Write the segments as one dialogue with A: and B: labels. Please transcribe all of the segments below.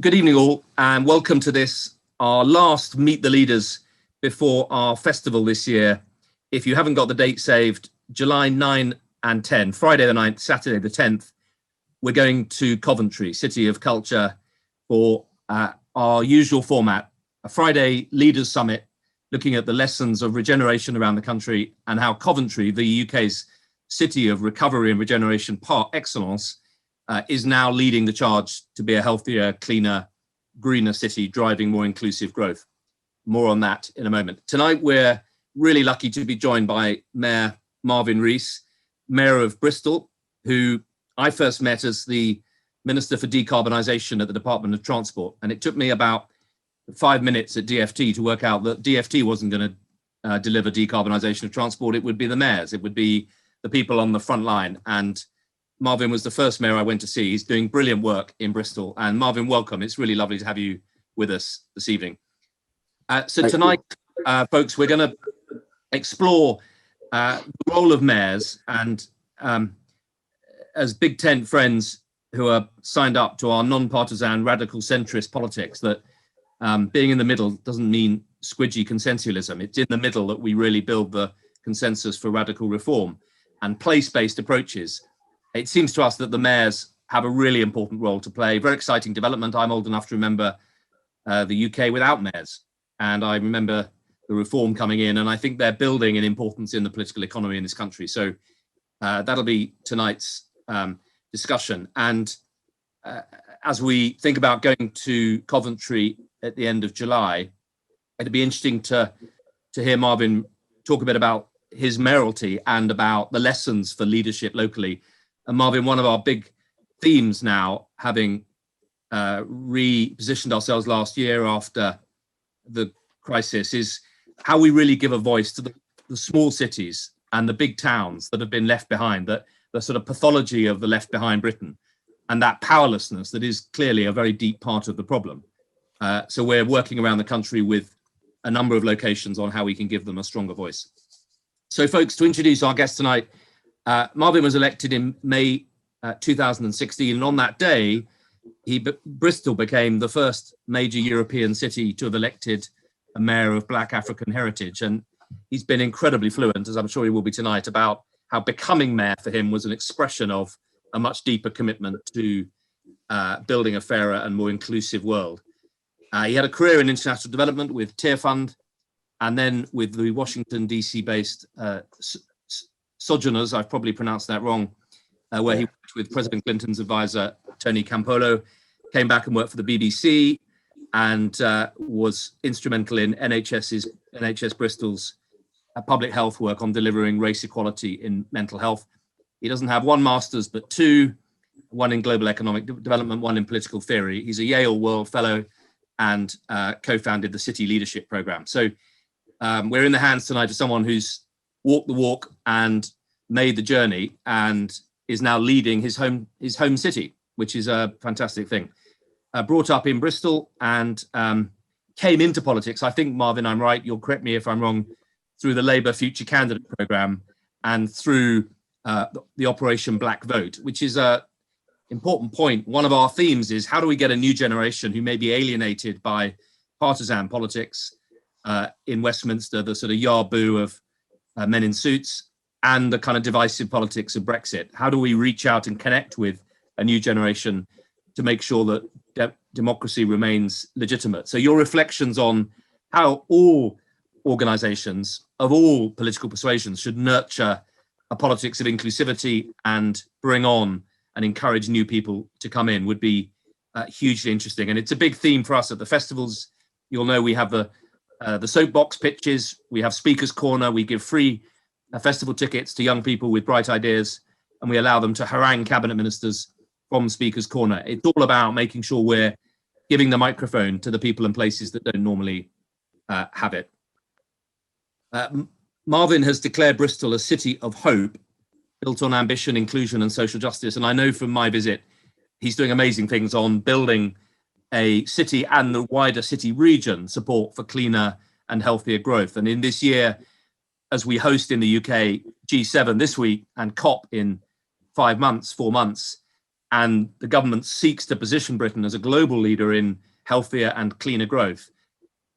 A: Good evening all, and welcome to this, our last Meet the Leaders before our festival this year. If you haven't got the date saved, July 9 and 10, Friday the 9th, Saturday the 10th, we're going to Coventry, City of Culture, for our usual format, a Friday Leaders Summit, looking at the lessons of regeneration around the country and how Coventry, the UK's city of recovery and regeneration par excellence, is now leading the charge to be a healthier, cleaner, greener city, driving more inclusive growth. More on that in a moment. Tonight, we're really lucky to be joined by Mayor Marvin Rees, Mayor of Bristol, who I first met as the Minister for Decarbonisation at the Department of Transport. And it took me about 5 minutes at DFT to work out that DFT wasn't going to deliver decarbonisation of transport. It would be the mayors. It would be the people on the front line. And Marvin was the first mayor I went to see. He's doing brilliant work in Bristol. And Marvin, welcome. It's really lovely to have you with us this evening. So tonight, folks, we're going to explore the role of mayors. And as Big Tent friends who are signed up to our non-partisan radical centrist politics, that being in the middle doesn't mean squidgy consensualism. It's in the middle that we really build the consensus for radical reform and place-based approaches. It seems to us that the mayors have a really important role to play. Very exciting development. I'm old enough to remember the UK without mayors. And I remember the reform coming in, and I think they're building an importance in the political economy in this country. So that'll be tonight's discussion. And as we think about going to Coventry at the end of July, it'd be interesting to hear Marvin talk a bit about his mayoralty and about the lessons for leadership locally. And Marvin, one of our big themes now, having repositioned ourselves last year after the crisis, is how we really give a voice to the small cities and the big towns that have been left behind, that the sort of pathology of the left behind Britain, and that powerlessness that is clearly a very deep part of the problem. So we're working around the country with a number of locations on how we can give them a stronger voice. So folks, to introduce our guest tonight, Marvin was elected in May 2016, and on that day, Bristol became the first major European city to have elected a mayor of Black African heritage. And he's been incredibly fluent, as I'm sure he will be tonight, about how becoming mayor for him was an expression of a much deeper commitment to building a fairer and more inclusive world. He had a career in international development with Tear Fund, and then with the Washington, DC based Sojourners, I've probably pronounced that wrong, where he worked with President Clinton's advisor, Tony Campolo, came back and worked for the BBC, and was instrumental in NHS Bristol's public health work on delivering race equality in mental health. He doesn't have one master's, but two, one in global economic development, one in political theory. He's a Yale World Fellow and co-founded the City Leadership Program. So we're in the hands tonight of someone who's walked the walk and made the journey and is now leading his home city, which is a fantastic thing. Brought up in Bristol and came into politics, I think, Marvin, I'm right, you'll correct me if I'm wrong, through the Labour Future Candidate Programme and through the Operation Black Vote, which is an important point. One of our themes is how do we get a new generation who may be alienated by partisan politics in Westminster, the sort of yah-boo of men in suits, and the kind of divisive politics of Brexit. How do we reach out and connect with a new generation to make sure that democracy remains legitimate? So your reflections on how all organisations of all political persuasions should nurture a politics of inclusivity and bring on and encourage new people to come in would be hugely interesting. And it's a big theme for us at the festivals. You'll know we have the soapbox pitches, we have Speaker's Corner, we give free festival tickets to young people with bright ideas, and we allow them to harangue cabinet ministers from Speaker's Corner. It's all about making sure we're giving the microphone to the people and places that don't normally have it. Marvin has declared Bristol a city of hope, built on ambition, inclusion and social justice. And I know from my visit, he's doing amazing things on building a city and the wider city region support for cleaner and healthier growth. And in this year, as we host in the UK G7 this week and COP in 4 months, and the government seeks to position Britain as a global leader in healthier and cleaner growth,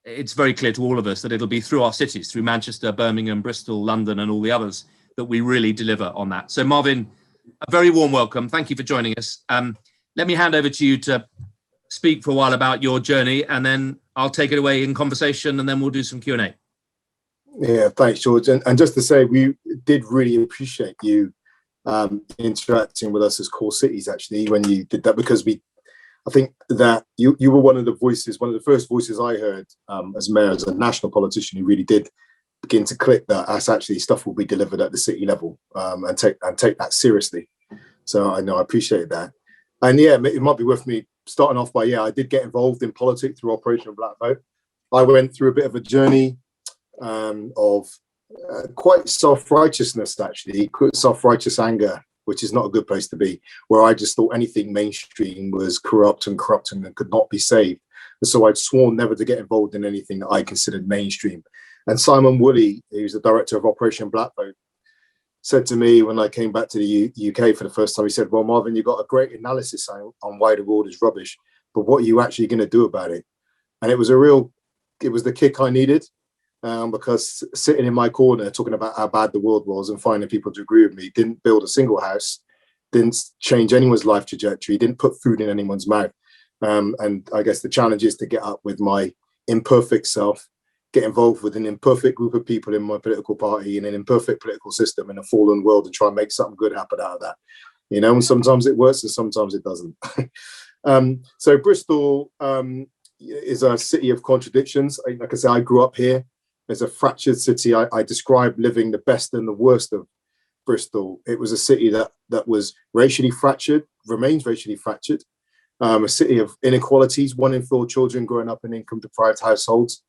A: it's very clear to all of us that it'll be through our cities, through Manchester, Birmingham, Bristol, London, and all the others, that we really deliver on that. So Marvin, a very warm welcome. Thank you for joining us. Let me hand over to you to speak for a while about your journey, and then I'll take it away in conversation, and then we'll do some Q&A.
B: Yeah, thanks, George. And just to say, we did really appreciate you interacting with us as core cities, actually, when you did that, because I think that you were one of the first voices I heard as mayor, as a national politician, who really did begin to click that as actually stuff will be delivered at the city level, and take that seriously. So I appreciate that. And yeah, it might be worth me starting off by, I did get involved in politics through Operation Black Vote. I went through a bit of a journey of quite self-righteousness, actually, self-righteous anger, which is not a good place to be, where I just thought anything mainstream was corrupt and could not be saved. And so I'd sworn never to get involved in anything that I considered mainstream. And Simon Woolley, who's the director of Operation Black Vote, said to me when I came back to the UK for the first time, he said, well, Marvin, you've got a great analysis on why the world is rubbish, but what are you actually going to do about it? And it was the kick I needed, because sitting in my corner talking about how bad the world was and finding people to agree with me didn't build a single house, didn't change anyone's life trajectory, didn't put food in anyone's mouth. And I guess the challenge is to get up with my imperfect self, get involved with an imperfect group of people in my political party, in an imperfect political system, in a fallen world, and try and make something good happen out of that. And sometimes it works and sometimes it doesn't. So Bristol is a city of contradictions. Like I say, I grew up here. It's a fractured city. I describe living the best and the worst of Bristol. It was a city that was racially fractured, remains racially fractured, a city of inequalities, 1 in 4 children growing up in income-deprived households.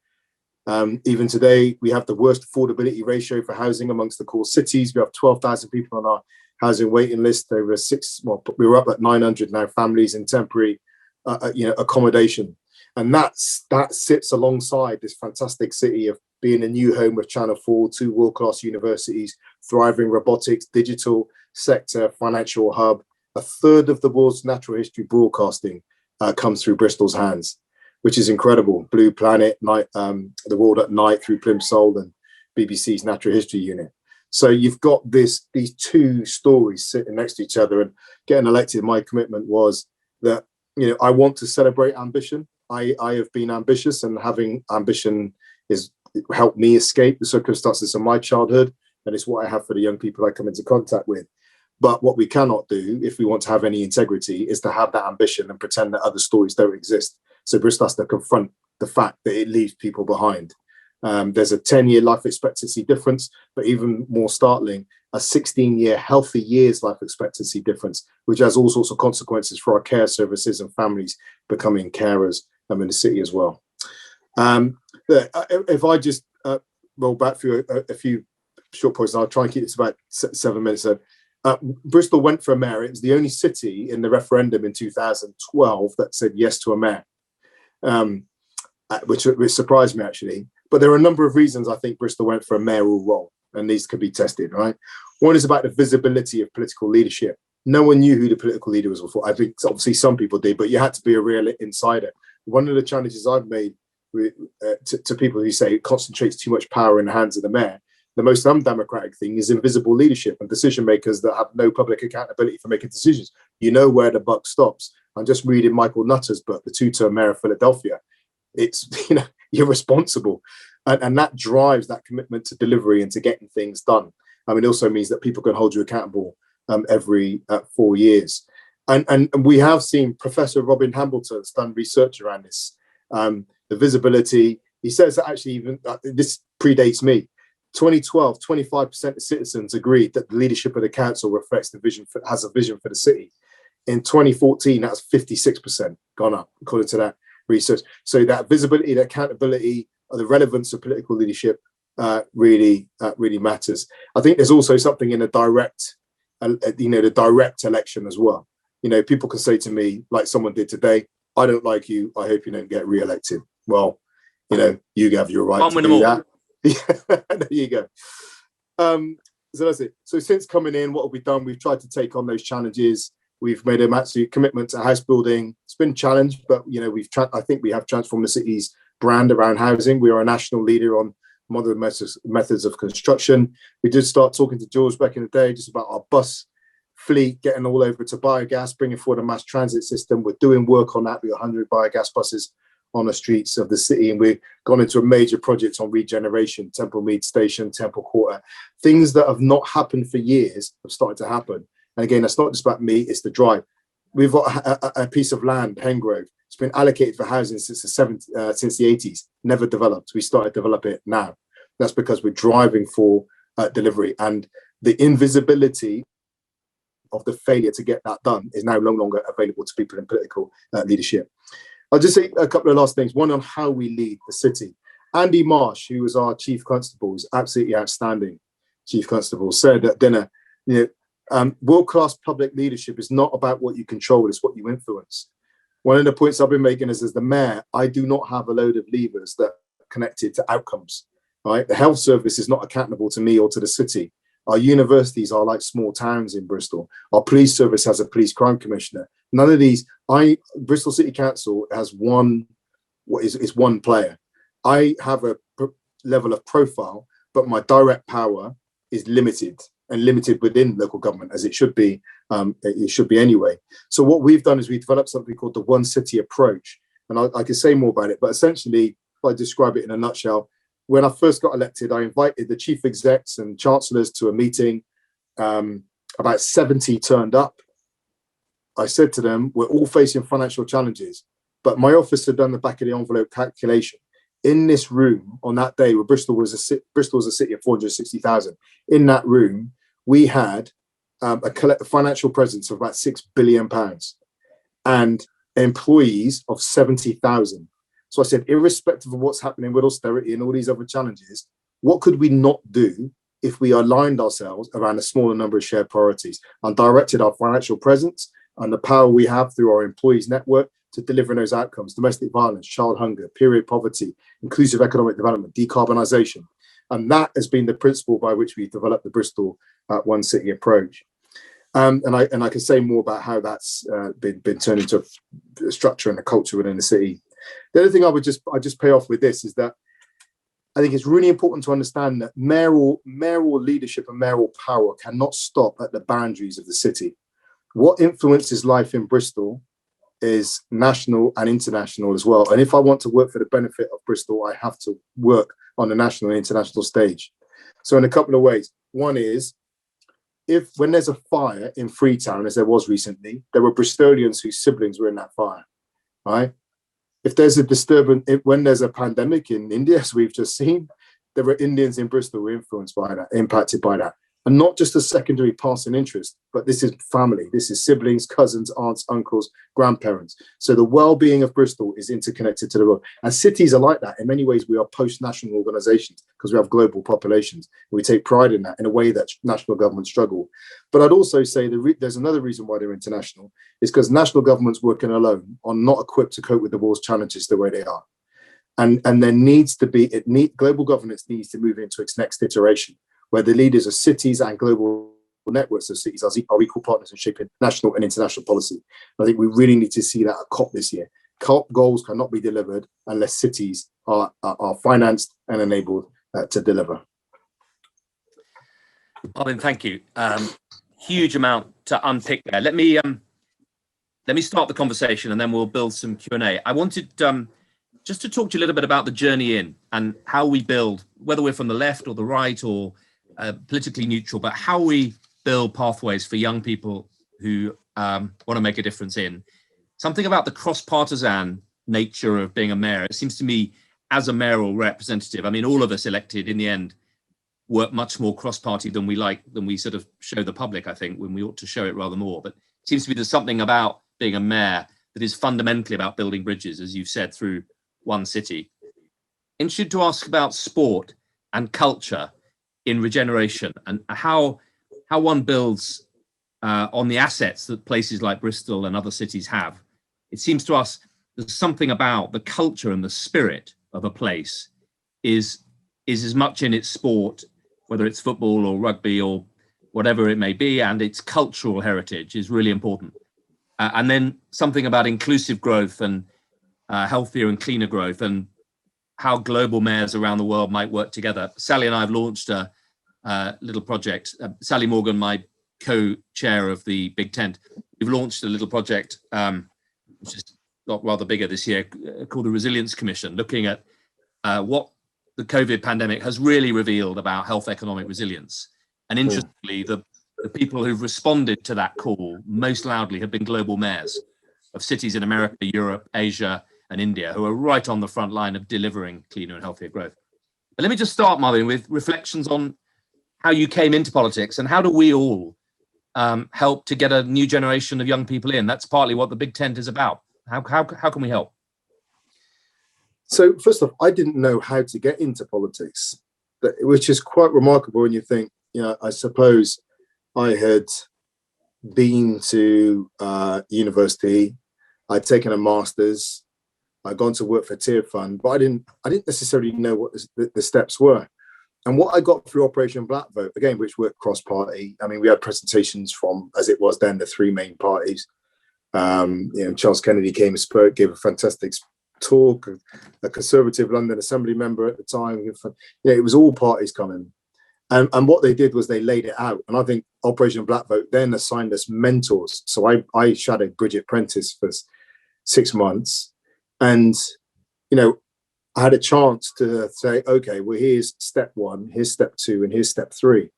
B: Even today, we have the worst affordability ratio for housing amongst the core cities. We have 12,000 people on our housing waiting list. We were up at 900 now families in temporary accommodation. And that sits alongside this fantastic city of being a new home of Channel 4, 2 world-class universities, thriving robotics, digital sector, financial hub. A third of the world's natural history broadcasting comes through Bristol's hands, which is incredible. Blue Planet, The World at Night through Plimsoll and BBC's Natural History Unit. So you've got these 2 stories sitting next to each other. And getting elected, my commitment was that, I want to celebrate ambition. I have been ambitious, and having ambition is helped me escape the circumstances of my childhood. And it's what I have for the young people I come into contact with. But what we cannot do, if we want to have any integrity, is to have that ambition and pretend that other stories don't exist. So Bristol has to confront the fact that it leaves people behind. There's a 10-year life expectancy difference, but even more startling, a 16-year healthy years life expectancy difference, which has all sorts of consequences for our care services and families becoming carers in the city as well. If I just roll back through a few short points, and I'll try and keep this about 7 minutes. Bristol went for a mayor. It was the only city in the referendum in 2012 that said yes to a mayor. Which surprised me, actually. But there are a number of reasons I think Bristol went for a mayoral role, and these could be tested, right? One is about the visibility of political leadership. No one knew who the political leader was before. I think obviously some people did, but you had to be a real insider. One of the challenges I've made to people who say it concentrates too much power in the hands of the mayor, the most undemocratic thing is invisible leadership and decision makers that have no public accountability for making decisions. You know where the buck stops. I'm just reading Michael Nutter's book, The Two-Term Mayor of Philadelphia. It's, you're responsible. And that drives that commitment to delivery and to getting things done. It also means that people can hold you accountable every 4 years. And we have seen Professor Robin Hambleton's done research around this. The visibility, he says that actually even, this predates me, 2012, 25% of citizens agreed that the leadership of the council reflects the vision, has a vision for the city. In 2014, that's 56% gone up, according to that research. So that visibility, that accountability, the relevance of political leadership really matters. I think there's also something in the direct election as well. People can say to me, like someone did today, I don't like you, I hope you don't get re-elected. Well, you have your right to do that. There you go. So that's it. So since coming in, what have we done? We've tried to take on those challenges. We've made an absolute commitment to house building. It's been challenged, but I think we have transformed the city's brand around housing. We are a national leader on modern methods of construction. We did start talking to George back in the day just about our bus fleet, getting all over to biogas, bringing forward a mass transit system. We're doing work on that. We got 100 biogas buses on the streets of the city, and we've gone into a major project on regeneration, Temple Mead Station, Temple Quarter. Things that have not happened for years have started to happen. And again, that's not just about me, it's the drive. We've got a piece of land, Hengrove. It's been allocated for housing since the 80s, never developed. We started to develop it now. That's because we're driving for delivery, and the invisibility of the failure to get that done is now no longer available to people in political leadership. I'll just say a couple of last things. One on how we lead the city. Andy Marsh, who was our chief constable, is absolutely outstanding chief constable, said at dinner, world-class public leadership is not about what you control, it's what you influence. One of the points I've been making is, as the mayor, I do not have a load of levers that are connected to outcomes. Right? The health service is not accountable to me or to the city. Our universities are like small towns in Bristol. Our police service has a police crime commissioner. None of these. Bristol City Council has one player. I have a level of profile, but my direct power is limited, and limited within local government, as it should be. It should be anyway. So what we've done is we've developed something called the One City approach, and I can say more about it. But essentially, if I describe it in a nutshell, when I first got elected, I invited the chief execs and chancellors to a meeting. About 70 turned up. I said to them, we're all facing financial challenges, but my office had done the back of the envelope calculation. In this room on that day, where Bristol was a city of 460,000, in that room, we had a financial presence of about £6 billion and employees of 70,000. So I said, irrespective of what's happening with austerity and all these other challenges, what could we not do if we aligned ourselves around a smaller number of shared priorities and directed our financial presence and the power we have through our employees network to deliver those outcomes: domestic violence, child hunger, period poverty, inclusive economic development, decarbonisation. And that has been the principle by which we developed the Bristol One City approach. And I can say more about how that's been turned into a structure and a culture within the city. The other thing I just pay off with this is that I think it's really important to understand that mayoral leadership and mayoral power cannot stop at the boundaries of the city. What influences life in Bristol is national and international as well. And if I want to work for the benefit of Bristol, I have to work on the national and international stage. So in a couple of ways. One is, when there's a fire in Freetown, as there was recently, there were Bristolians whose siblings were in that fire, right? If there's a disturbance, when there's a pandemic in India, as we've just seen, there were Indians in Bristol who were influenced by that, impacted by that. And not just a secondary passing interest, but this is family. This is siblings, cousins, aunts, uncles, grandparents. So the well-being of Bristol is interconnected to the world. And cities are like that. In many ways, we are post-national organizations because we have global populations. We take pride in that in a way that national governments struggle. But I'd also say there's another reason why they're international, is because national governments working alone are not equipped to cope with the world's challenges the way they are. And there needs to be, global governance needs to move into its next iteration, where the leaders of cities and global networks of cities are equal partners in shaping national and international policy. I think we really need to see that at COP this year. COP goals cannot be delivered unless cities are financed and enabled to deliver.
A: Marvin, thank you. Huge amount to unpick there. Let me start the conversation and then we'll build some Q&A. I wanted just to talk to you a little bit about the journey in and how we build, whether we're from the left or the right or politically neutral, but how we build pathways for young people who want to make a difference in. Something about the cross-partisan nature of being a mayor. It seems to me, as a mayoral representative, I mean, all of us elected in the end work much more cross-party than we sort of show the public, I think, when we ought to show it rather more. But it seems to me there's something about being a mayor that is fundamentally about building bridges, as you've said, through one city. Interested to ask about sport and culture in regeneration and how one builds on the assets that places like Bristol and other cities have. It seems to us there's something about the culture and the spirit of a place is as much in its sport, whether it's football or rugby or whatever it may be, and its cultural heritage is really important. and then something about inclusive growth and healthier and cleaner growth, and how global mayors around the world might work together. Sally and I have launched a little project. Sally Morgan, my co-chair of the Big Tent, we've launched a little project which is got rather bigger this year, called the Resilience Commission, looking at what the COVID pandemic has really revealed about health economic resilience. And interestingly, the people who've responded to that call most loudly have been global mayors of cities in America, Europe, Asia, and India, who are right on the front line of delivering cleaner and healthier growth. But let me just start, Marvin, with reflections on how you came into politics and how do we all help to get a new generation of young people in. That's partly what the Big Tent is about. How can we help?
B: So first off, I didn't know how to get into politics, which is quite remarkable when you think, I suppose I had been to university, I'd taken a master's, I'd gone to work for a tier fund, but I didn't necessarily know what the steps were. And what I got through Operation Black Vote, again, which worked cross-party. I mean, we had presentations from, as it was then, the three main parties. Charles Kennedy came and spoke, gave a fantastic talk, a Conservative London Assembly member at the time. It was all parties coming. And what they did was they laid it out. And I think Operation Black Vote then assigned us mentors. So I shadowed Bridget Prentice for 6 months. And, I had a chance to say, okay, well, here's step one, here's step two, and here's step three.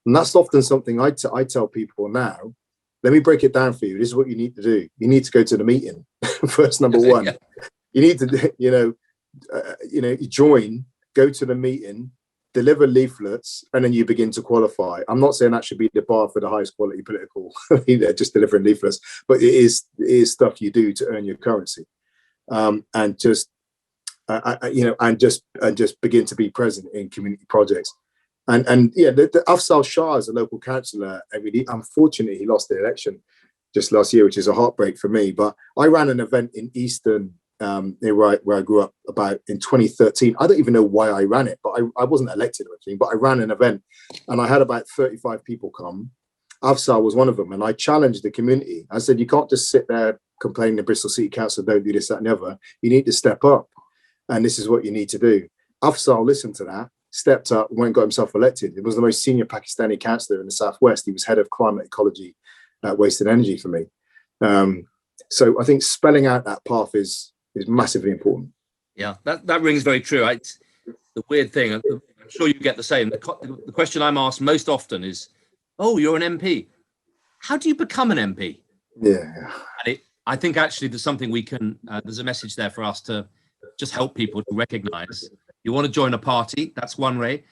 B: And that's often something I tell people now. Let me break it down for you. This is what you need to do. You need to go to the meeting. First, number one, you need to, you join, go to the meeting, deliver leaflets, and then you begin to qualify. I'm not saying that should be the bar for the highest quality political leader, just delivering leaflets, but it is stuff you do to earn your currency, and just begin to be present in community projects. The Afzal Shah is a local councillor. I mean, unfortunately, he lost the election just last year, which is a heartbreak for me. But I ran an event in Easton, where I grew up, about in 2013. I don't even know why I ran it, but I wasn't elected or anything. But I ran an event, and I had about 35 people come. Afzal was one of them, and I challenged the community. I said, you can't just sit there complaining to Bristol City Council, don't do this, that, and the other. You need to step up, and this is what you need to do. Afzal listened to that, stepped up, went and got himself elected. He was the most senior Pakistani councillor in the Southwest. He was head of climate ecology, waste and energy for me. So I think spelling out that path is massively important.
A: Yeah, that rings very true. It's the weird thing, I'm sure you get the same. The question I'm asked most often is, oh, you're an MP. How do you become an MP?
B: Yeah.
A: And I think actually there's something we can, there's a message there for us to just help people to recognize. You want to join a party, that's one way.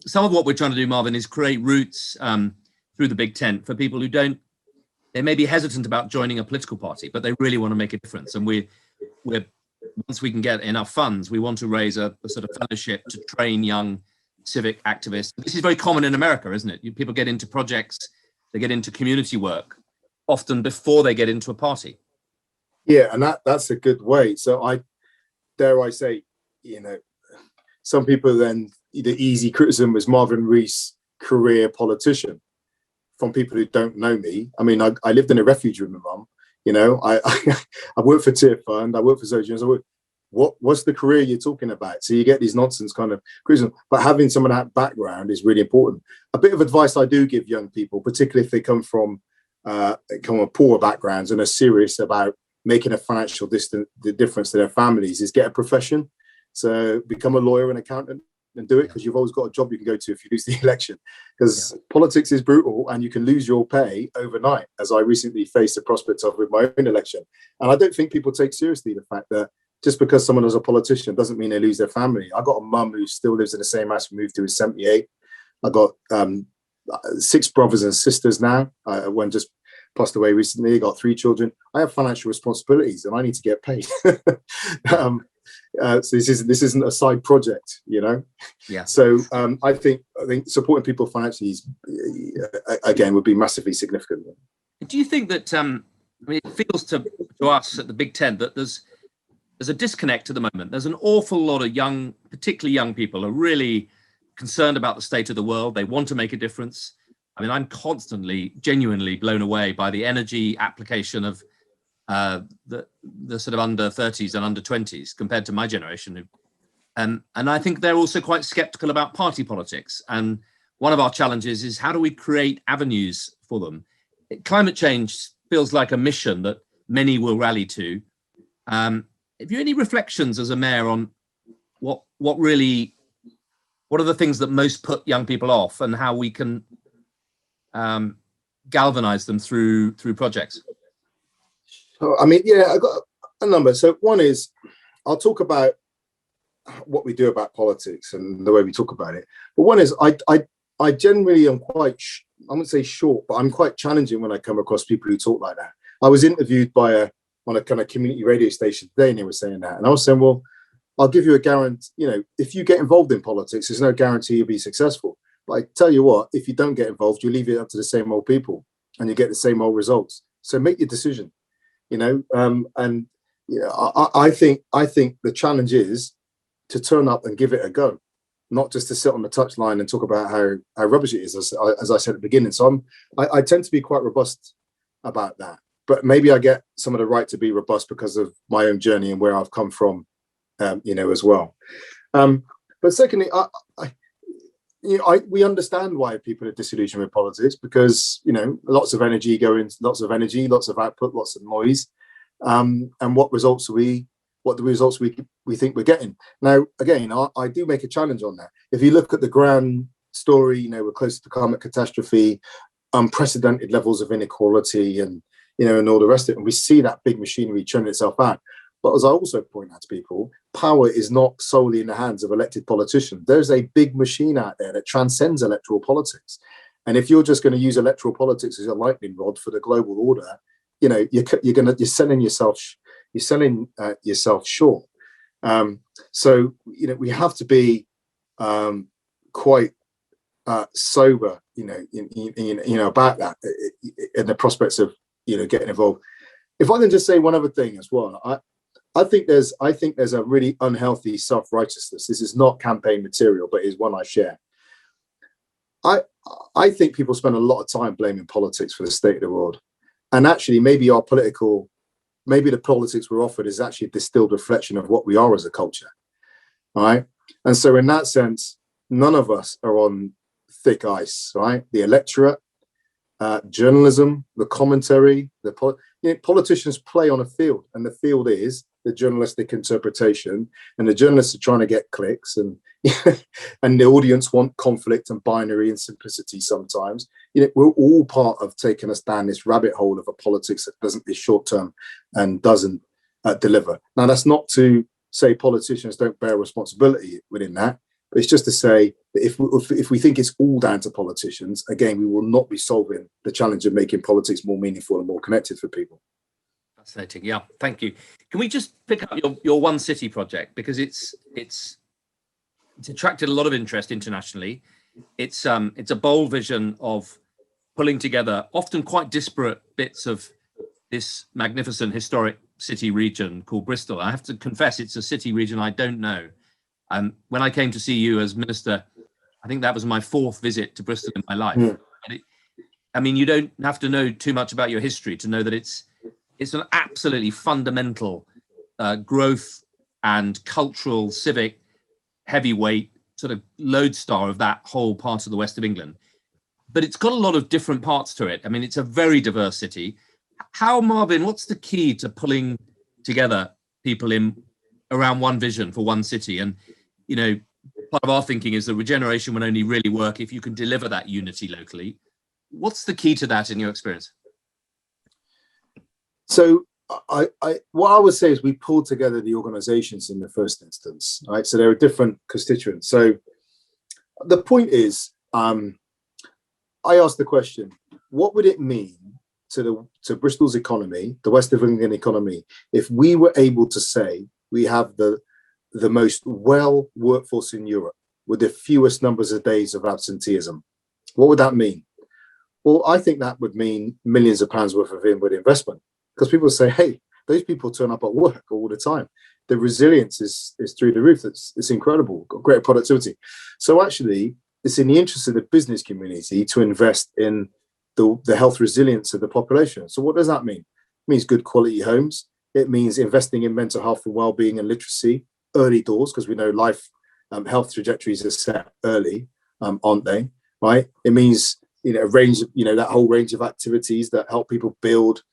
A: Some of what we're trying to do, Marvin, is create routes through the Big Tent for people who they may be hesitant about joining a political party, but they really want to make a difference. And we're once we can get enough funds, we want to raise a sort of fellowship to train young civic activists. This is very common in America, isn't it? People get into projects, they get into community work, often before they get into a party.
B: Yeah, and that's a good way. So I say, some people then, the easy criticism was Marvin Rees, career politician, from people who don't know me. I mean, I lived in a refuge with my mum. I worked for Tier Fund, I worked for Social. What's the career you're talking about? So you get these nonsense kind of criticism, but having some of that background is really important. A bit of advice I do give young people, particularly if they come from poor backgrounds and are serious about making a financial difference to their families, is get a profession. So become a lawyer and accountant and do it, because you've always got a job you can go to if you lose the election, because politics is brutal and you can lose your pay overnight, as I recently faced the prospect of with my own election. And I don't think people take seriously the fact that just because someone is a politician doesn't mean they lose their family. I got a mum who still lives in the same house we moved to in 78. I got 6 brothers and sisters now. One just passed away recently. I got 3 children. I have financial responsibilities and I need to get paid. So this isn't a side project, Yeah. So I think supporting people financially is, again, would be massively significant.
A: Do you think that it feels to us at the Big Tent that there's a disconnect at the moment? There's an awful lot of particularly young people, are really concerned about the state of the world. They want to make a difference. I mean, I'm constantly, genuinely blown away by the energy, application of the sort of under 30s and under 20s compared to my generation. And I think they're also quite skeptical about party politics. And one of our challenges is how do we create avenues for them? Climate change feels like a mission that many will rally to. Have you any reflections as a mayor on what are the things that most put young people off, and how we can galvanize them through projects?
B: I mean, yeah, I got a number. So one is, I'll talk about what we do about politics and the way we talk about it. But one is, I generally am quite, I wouldn't say short, but I'm quite challenging when I come across people who talk like that. I was interviewed on a kind of community radio station today, and they were saying that. And I was saying, well, I'll give you a guarantee, if you get involved in politics, there's no guarantee you'll be successful. But I tell you what, if you don't get involved, you leave it up to the same old people and you get the same old results. So make your decision, I think the challenge is to turn up and give it a go, not just to sit on the touchline and talk about how rubbish it is, as I said at the beginning. So I tend to be quite robust about that. But maybe I get some of the right to be robust because of my own journey and where I've come from, as well. But secondly, we understand why people are disillusioned with politics, because lots of energy lots of output, lots of noise, and what the results we think we're getting. Now, again, I do make a challenge on that. If you look at the grand story, we're close to climate catastrophe, unprecedented levels of inequality, and and all the rest of it, and we see that big machinery churning itself out. But as I also point out to people, power is not solely in the hands of elected politicians. There's a big machine out there that transcends electoral politics. And if you're just going to use electoral politics as a lightning rod for the global order, you're selling yourself short. So we have to be quite sober, about that in the prospects of getting involved. If I can just say one other thing as well, I think there's a really unhealthy self-righteousness. This is not campaign material, but is one I share. I think people spend a lot of time blaming politics for the state of the world, and actually maybe the politics we're offered is actually a distilled reflection of what we are as a culture, right? And so in that sense, none of us are on thick ice, right? The electorate, journalism, the commentary, politicians play on a field, and the field is the journalistic interpretation, and the journalists are trying to get clicks, and and the audience want conflict and binary and simplicity sometimes. We're all part of taking us down this rabbit hole of a politics that is short term and doesn't deliver. Now, that's not to say politicians don't bear responsibility within that, but it's just to say that if we think it's all down to politicians, again, we will not be solving the challenge of making politics more meaningful and more connected for people.
A: Fascinating. Yeah, thank you. Can we just pick up your One City project, because it's attracted a lot of interest internationally. It's a bold vision of pulling together often quite disparate bits of this magnificent historic city region called Bristol. I have to confess, it's a city region I don't know. When I came to see you as minister, I think that was my 4th visit to Bristol in my life. And you don't have to know too much about your history to know that it's an absolutely fundamental growth and cultural, civic, heavyweight sort of lodestar of that whole part of the west of England. But it's got a lot of different parts to it. It's a very diverse city. How, Marvin, what's the key to pulling together people around one vision for one city? And, part of our thinking is that regeneration will only really work if you can deliver that unity locally. What's the key to that in your experience?
B: So what I would say is we pulled together the organizations in the first instance, right? So there are different constituents. So the point is, I asked the question, what would it mean to Bristol's economy, the West of England economy, if we were able to say we have the most well workforce in Europe with the fewest numbers of days of absenteeism? What would that mean? Well, I think that would mean millions of pounds worth of inward investment, because people say, hey, those people turn up at work all the time. The resilience is through the roof. It's incredible, got great productivity. So actually, it's in the interest of the business community to invest in the health resilience of the population. So what does that mean? means good quality homes. It means investing in mental health and well-being and literacy early doors, because we know life health trajectories are set early, aren't they? Right? It means a range of that whole range of activities that help people build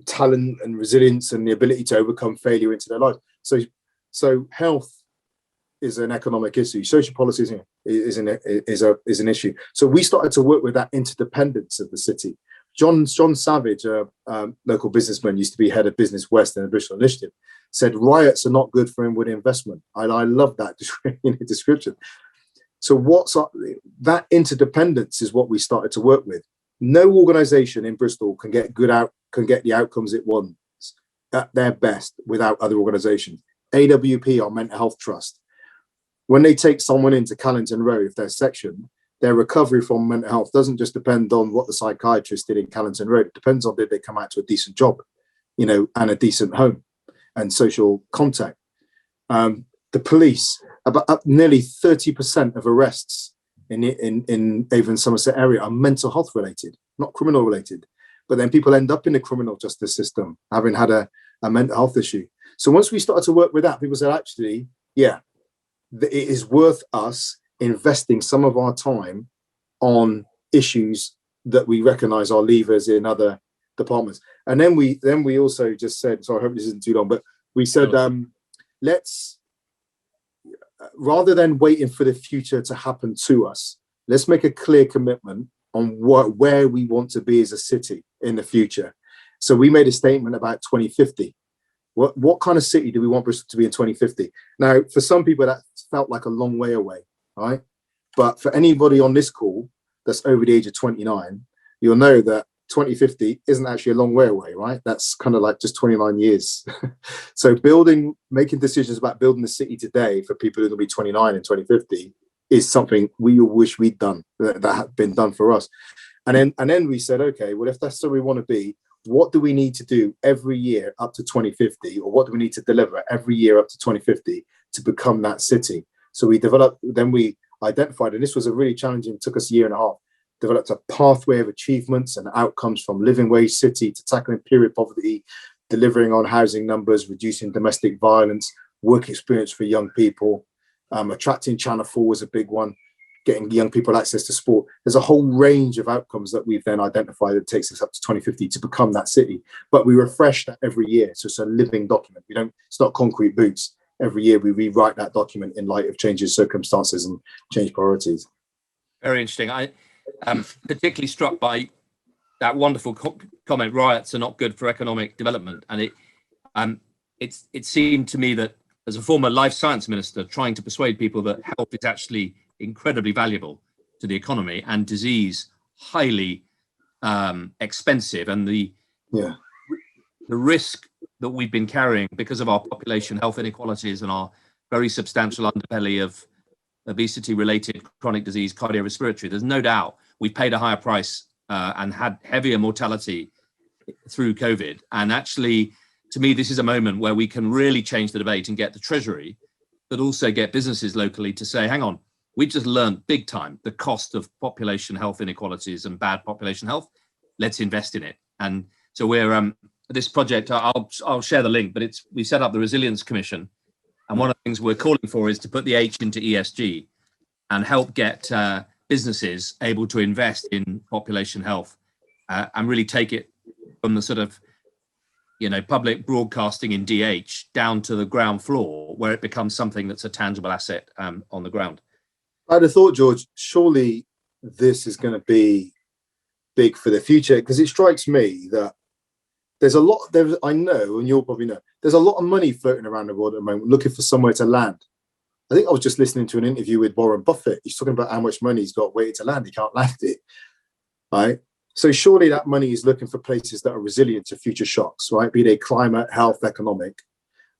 B: talent and resilience and the ability to overcome failure into their lives. So health is an economic issue. Social policy is an issue. So we started to work with that interdependence of the city. John Savage, a local businessman, used to be head of Business West in the Bristol Initiative, said riots are not good for inward investment. I love that description. So that interdependence is what we started to work with. No organisation in Bristol can get the outcomes it wants at their best without other organisations. AWP, our mental health trust, when they take someone into Callington Road, if they're sectioned, their recovery from mental health doesn't just depend on what the psychiatrist did in Callington Road. It depends on did they come out to a decent job, and a decent home and social contact. The police, about nearly 30% of arrests in Avon Somerset area are mental health related, not criminal related. But then people end up in the criminal justice system having had a mental health issue. So once we started to work with that, people said, actually, yeah, it is worth us investing some of our time on issues that we recognize are levers in other departments. And then we also just said, so I hope this isn't too long, but we said, let's, rather than waiting for the future to happen to us, let's make a clear commitment on where we want to be as a city in the future. So we made a statement about 2050. What kind of city do we want Bristol to be in 2050? Now, for some people, that felt like a long way away, right? But for anybody on this call that's over the age of 29, you'll know that 2050 isn't actually a long way away, right? That's kind of like just 29 years. So making decisions about building the city today for people who will be 29 in 2050 is something we wish we'd done, that had been done for us. And then we said, okay, well, if that's where we want to be, what do we need to do every year up to 2050, or what do we need to deliver every year up to 2050 to become that city? So we identified, and this was a really challenging, took us a year and a half, developed a pathway of achievements and outcomes from living wage city to tackling period poverty, delivering on housing numbers, reducing domestic violence, work experience for young people, attracting Channel 4 was a big one, getting young people access to sport. There's a whole range of outcomes that we've then identified that takes us up to 2050 to become that city. But we refresh that every year. So it's a living document. It's not concrete boots. Every year we rewrite that document in light of changing circumstances and change priorities. Very
A: interesting. I'm particularly struck by that wonderful comment, riots are not good for economic development. And it seemed to me that as a former life science minister, trying to persuade people that health is actually incredibly valuable to the economy and disease highly expensive, and the risk that we've been carrying because of our population health inequalities and our very substantial underbelly of obesity-related chronic disease, cardiorespiratory. There's no doubt we've paid a higher price and had heavier mortality through COVID. And actually, to me, this is a moment where we can really change the debate and get the Treasury, but also get businesses locally to say, hang on, we just learned big time the cost of population health inequalities and bad population health. Let's invest in it. And so we're this project, I'll share the link, but we set up the Resilience Commission. And one of the things we're calling for is to put the H into ESG and help get businesses able to invest in population health and really take it from the sort of, public broadcasting in DH down to the ground floor, where it becomes something that's a tangible asset on the ground.
B: I'd have thought, George, surely this is going to be big for the future, because it strikes me that I know, and you'll probably know, there's a lot of money floating around the world at the moment looking for somewhere to land. I think I was just listening to an interview with Warren Buffett. He's talking about how much money he's got waiting to land. He can't land it, right? So surely that money is looking for places that are resilient to future shocks, right? Be they climate, health, economic.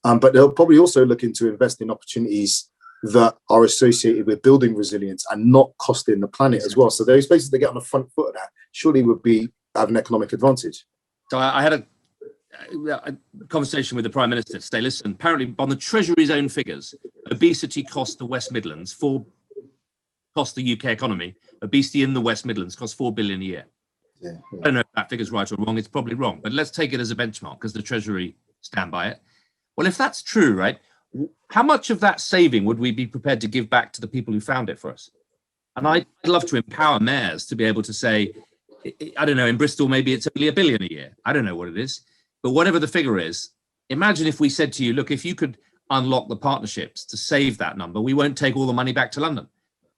B: But they'll probably also looking to invest in opportunities that are associated with building resilience and not costing the planet as well. So those places that get on the front foot of that surely would have an economic advantage.
A: So I had a conversation with the Prime Minister to say, listen, apparently on the Treasury's own figures, obesity cost the West Midlands, cost the UK economy, obesity in the West Midlands costs 4 billion a year.
B: Yeah.
A: I don't know if that figure's right or wrong. It's probably wrong, but let's take it as a benchmark because the Treasury stand by it. Well, if that's true, right, how much of that saving would we be prepared to give back to the people who found it for us? And I'd love to empower mayors to be able to say, I don't know, in Bristol, maybe it's only £1 billion a year. I don't know what it is, but whatever the figure is, imagine if we said to you, look, if you could unlock the partnerships to save that number, we won't take all the money back to London.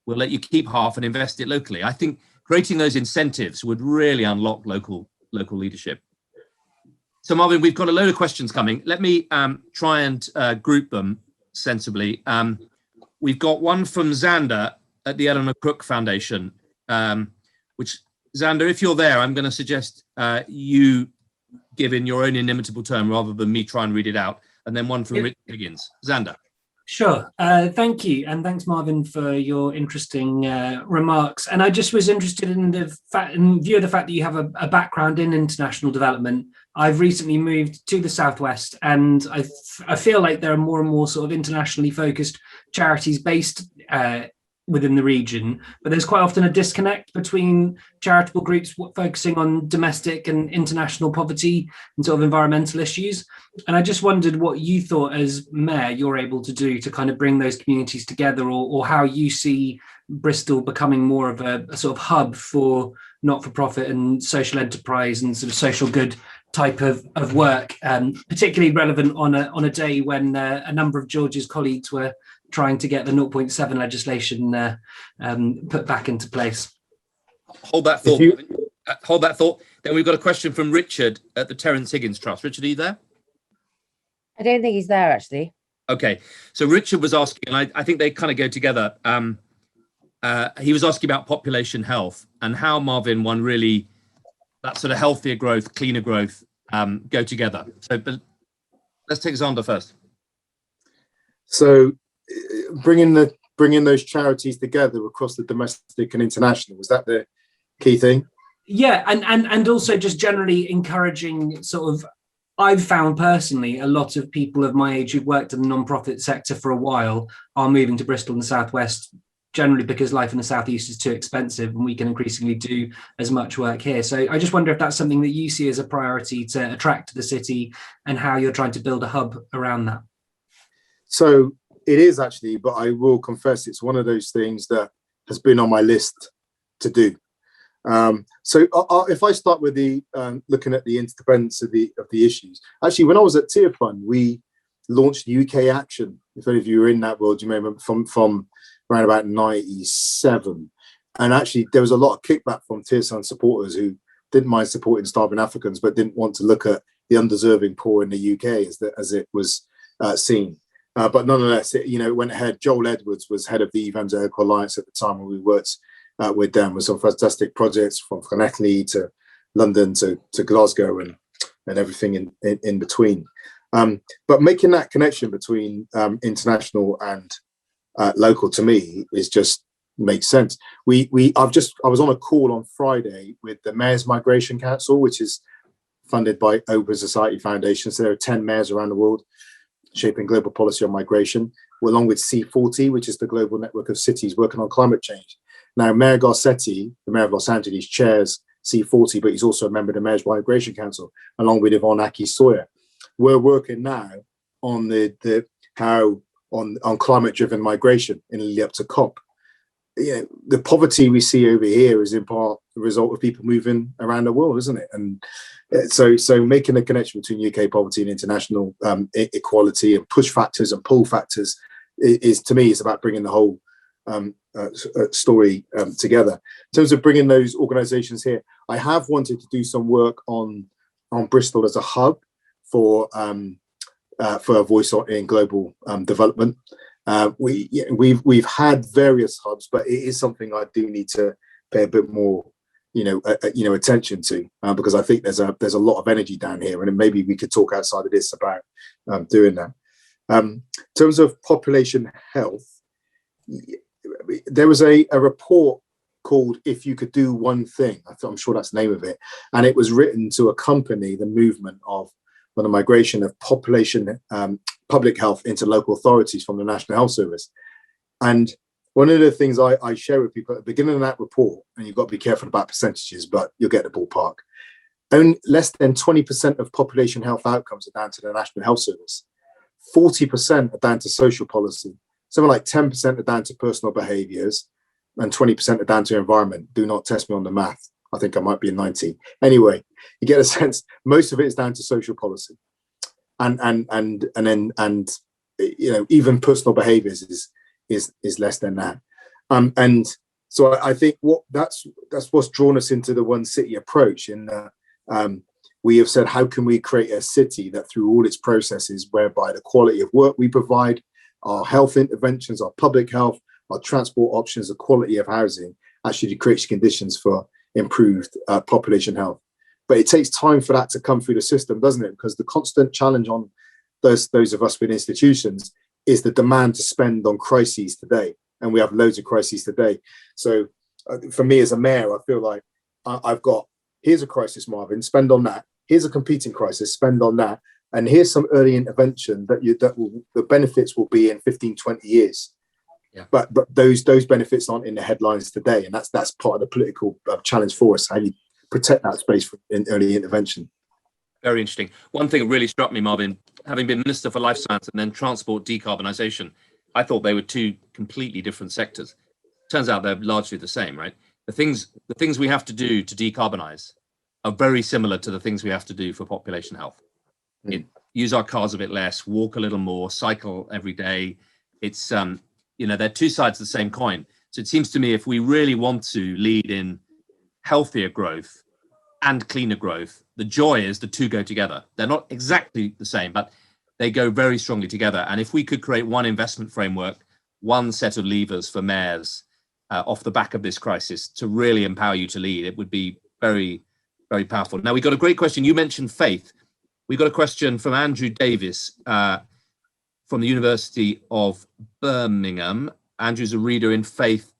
A: We'll let you keep half and invest it locally. I think creating those incentives would really unlock local leadership. So Marvin, we've got a load of questions coming. Let me try and group them sensibly. We've got one from Xander at the Eleanor Crook Foundation, which, Xander, if you're there, I'm going to suggest you give in your own inimitable term rather than me try and read it out. And then one from Rich Higgins. Xander.
C: Sure. Thank you. And thanks, Marvin, for your interesting remarks. And I just was interested in the fact, in view of the fact that you have a background in international development. I've recently moved to the Southwest, and I feel like there are more and more sort of internationally focused charities based within the region, but there's quite often a disconnect between charitable groups focusing on domestic and international poverty and sort of environmental issues. And I just wondered what you thought as mayor you're able to do to kind of bring those communities together, or how you see Bristol becoming more of a sort of hub for not-for-profit and social enterprise and sort of social good type of work, particularly relevant on a day when a number of George's colleagues were trying to get the 0.7 legislation put back into place.
A: Hold that thought. Hold that thought. Then we've got a question from Richard at the Terence Higgins Trust. Richard, are you there?
D: I don't think he's there, actually.
A: Okay. So Richard was asking, and I think they kind of go together. He was asking about population health and how, Marvin, one really, that sort of healthier growth, cleaner growth go together. So but let's take Xander first.
B: So bringing those charities together across the domestic and international, was that the key thing?
C: Yeah, and also just generally encouraging sort of, I've found personally a lot of people of my age who've worked in the non-profit sector for a while are moving to Bristol and the Southwest, generally because life in the Southeast is too expensive and we can increasingly do as much work here. So I just wonder if that's something that you see as a priority to attract to the city and how you're trying to build a hub around that.
B: So it is actually, but I will confess it's one of those things that has been on my list to do. So if I start with the looking at the interdependence of the issues, actually, when I was at Tier Fund, we launched UK Action. If any of you were in that world, you may remember from around about 97. And actually, there was a lot of kickback from Tier Fund supporters who didn't mind supporting starving Africans, but didn't want to look at the undeserving poor in the UK as it was seen. But nonetheless, it went ahead. Joel Edwards was head of the Evangelical Alliance at the time when we worked with them, with some fantastic projects from Llanelli to London to Glasgow and everything in between. But making that connection between international and local, to me, is just makes sense. I was on a call on Friday with the Mayors Migration Council, which is funded by Open Society Foundation. So there are 10 mayors around the world shaping global policy on migration, along with C40, which is the global network of cities working on climate change. Now, Mayor Garcetti, the Mayor of Los Angeles, chairs C40, but he's also a member of the Mayors Migration Council, along with Yvonne Aki-Sawyer. We're working now on on climate-driven migration in the lead up to COP. The poverty we see over here is in part the result of people moving around the world, isn't it? And so making a connection between UK poverty and international equality and push factors and pull factors is to me, it's about bringing the whole story together. In terms of bringing those organisations here, I have wanted to do some work on Bristol as a hub for a voice in global development. We've had various hubs, but it is something I do need to pay a bit more attention to, because I think there's a lot of energy down here, and maybe we could talk outside of this about doing that. In terms of population health, there was a report called "If You Could Do One Thing." I'm sure that's the name of it, and it was written to accompany the movement of the migration of population public health into local authorities from the National Health Service. And one of the things I share with people at the beginning of that report, and you've got to be careful about percentages, but you'll get the ballpark. Only less than 20% of population health outcomes are down to the National Health Service. 40% are down to social policy. Something like 10% are down to personal behaviours, and 20% are down to environment. Do not test me on the math. I think I might be a 90. Anyway, you get a sense. Most of it is down to social policy, and then even personal behaviours is less than that. And so I think that's what's drawn us into the one city approach. In we have said, how can we create a city that through all its processes, whereby the quality of work we provide, our health interventions, our public health, our transport options, the quality of housing, actually creates conditions for improved population health. But it takes time for that to come through the system, doesn't it? Because the constant challenge on those of us with institutions is the demand to spend on crises today. And we have loads of crises today. So for me as a mayor, I feel like I've got, here's a crisis, Marvin, spend on that. Here's a competing crisis, spend on that. And here's some early intervention the benefits will be in 15, 20 years.
A: Yeah.
B: But those benefits aren't in the headlines today. And that's part of the political challenge for us, how you protect that space for early intervention.
A: Very interesting. One thing that really struck me, Marvin, having been Minister for Life Science and then Transport Decarbonisation, I thought they were two completely different sectors. Turns out they're largely the same, right? The things we have to do to decarbonise are very similar to the things we have to do for population health. Use our cars a bit less, walk a little more, cycle every day. It's they're two sides of the same coin. So it seems to me if we really want to lead in healthier growth and cleaner growth, the joy is the two go together. They're not exactly the same, but they go very strongly together. And if we could create one investment framework, one set of levers for mayors off the back of this crisis to really empower you to lead, it would be very, very powerful. Now, we got a great question. You mentioned faith. We got a question from Andrew Davis from the University of Birmingham. Andrew's a reader in faith,